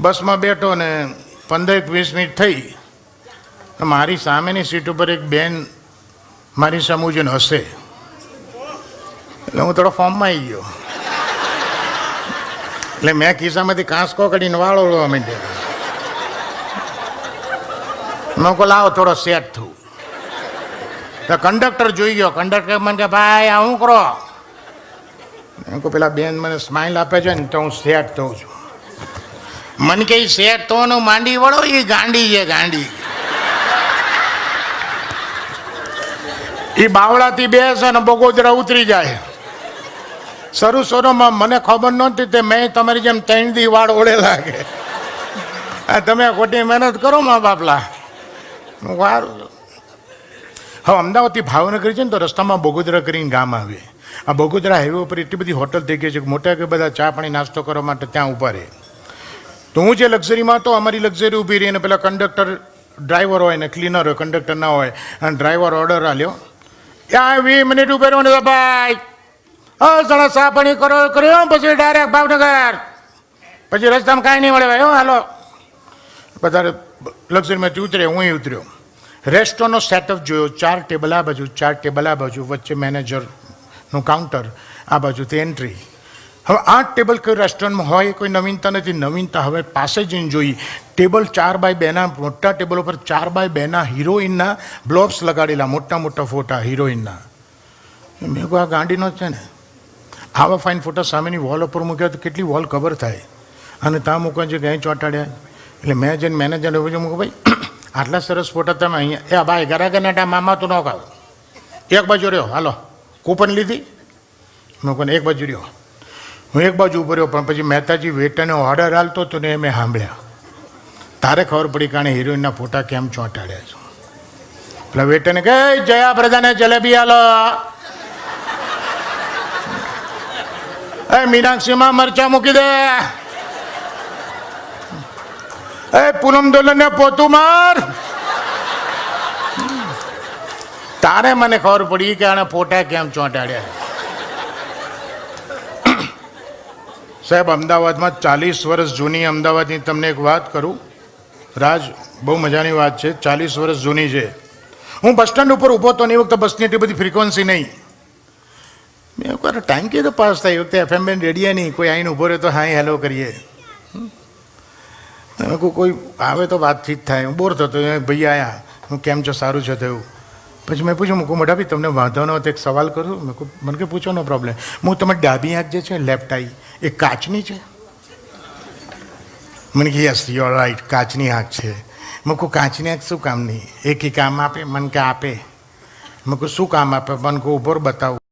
બસમાં બેઠો ને 15-20 મિનિટ થઈ, મારી સામેની સીટ ઉપર એક બેન મારી સામે જોઈને હસે. એટલે હું થોડો ફોર્મમાં આવી ગયો. એટલે મેં ખિસ્સામાંથી કાંસકો કાઢીને વાળો ઓળવા માંડ્યો. મેં કહું લાવો થોડો સેટ થયું. તો કંડક્ટર જોઈ ગયો. કંડક્ટર મને કે ભાઈ આ શું કરો? મેં કહું પેલા બેન મને સ્માઇલ આપે છે ને તો હું સેટ થઉં છું. મને કે સેટ થવાનું માંડી વળો, એ ગાંડી છે ગાંડી. એ બાવળાથી બેસે ને બગોદરા ઉતરી જાય. શરૂમાં મને ખબર નહોતી તે મેં તમારી જેમ 3 દી વાળ ઓળે લાગે. તમે ખોટી મહેનત કરો મા બાપલા. સારું. હવે અમદાવાદથી ભાવનગર છે ને તો રસ્તામાં બગોદરા કરીને ગામ આવે. આ બગોદરા હાઈવે ઉપર એટલી બધી હોટલ થઈ ગઈ છે કે મોટા કે બધા ચા પાણી નાસ્તો કરવા માટે ત્યાં ઊભા રહે. તો હું જે લક્ઝરીમાં હતો, અમારી લક્ઝરી ઊભી રહી, અને પેલા કંડક્ટર ડ્રાઈવર હોય ને ક્લીનર હોય, કંડક્ટર ના હોય, અને ડ્રાઈવર ઓર્ડર આલ્યો, ત્યાં 20 મિનિટ ઉભે રહ્યો ને ભાઈ જણા ચા પાણી કર્યો પછી ડાયરેક્ટ ભાવનગર. પછી રસ્તામાં કાંઈ નહીં મળે ભાઈ. હાલો બધા લક્ઝરીમાંથી ઉતરે, હું ઉતર્યો. રેસ્ટોરન્ટનો સેટઅપ જોયો, 4 ટેબલ આ બાજુ, 4 ટેબલ આ બાજુ, વચ્ચે મેનેજરનું કાઉન્ટર, આ બાજુથી એન્ટ્રી. હવે 8 ટેબલ કોઈ રેસ્ટોરન્ટમાં હોય કોઈ નવીનતા નથી. નવીનતા હવે પાસે જઈને જોઈ. ટેબલ 4x2ના મોટા ટેબલ ઉપર 4x2ના હિરોઈનના બ્લોબ્સ લગાડેલા, મોટા મોટા ફોટા હિરોઈનના. મેં કહું આ ગાંડીનો જ છે ને, આવા ફાઇન ફોટા સામેની વોલ ઉપર મૂક્યા તો કેટલી વોલ કવર થાય, અને ત્યાં મૂકવા જે ક્યાંય ચોંટાડ્યા. એટલે મેં જઈને મેનેજરને પૂછ્યું, મૂકું ભાઈ આટલા સરસ ફોટા તમે અહીંયા, એ ભાઈ ગરાગનાટા મામા તો ન ખાવ, એક બાજુ રહ્યો, હાલો કૂપન લીધી, મેં કોને એક બાજુ રહ્યો. હું એક બાજુ ઉભો રહ્યો, પણ પછી મહેતાજી વેટરને ઓર્ડર હાલતો હતો ને એ મેં સાંભળ્યા. તારે ખબર પડી કારણે હિરોઈનના ફોટા કેમ ચોંટાડ્યા છે. એટલે વેટરને કહે જયા પ્રજાને જલેબી હાલો, એ મીનાક્ષીમાં મરચા મૂકી દે, એ પૂનમ દોલન ને પોતું માર. તારે મને ખબર પડી કે આને ફોટા કેમ ચોંટાડ્યા. સાહેબ, અમદાવાદમાં 40 વર્ષ જૂની અમદાવાદની તમને એક વાત કરું રાજ, બહુ મજાની વાત છે, 40 વર્ષ જૂની છે. હું બસ સ્ટેન્ડ ઉપર ઊભો હતો ને એ વખતે બસની એટલી બધી ફ્રીક્વન્સી નહીં. મેં એક વાર ટાઈમ કીધો પાસ થાય એ વખતે FM બેન રેડિયા નહીં, કોઈ આવીને ઊભો રહે તો હા હેલો કરીએ. કોઈ આવે તો વાતચીત થાય. હું બોર થતો, ભાઈ આવ્યા, હું કેમ છો, સારું છે થયું. પછી મેં પૂછ્યું, મૂકું મોટા ભાઈ તમને વાંધો ન હતો એક સવાલ કરું. મેં કહું મને કે પૂછો, નો પ્રોબ્લેમ. હું તમારી ડાબી આંખ જે છે લેફ્ટ આઈ એ કાચની છે? મને કે યસ યુ આર રાઈટ, કાચની આંખ છે. મેં કહું કાચની આંખ શું કામની? એક કામ આપે? મને કે આપે. મેં કહું શું કામ આપે? મને કહું ઉભો બતાવું.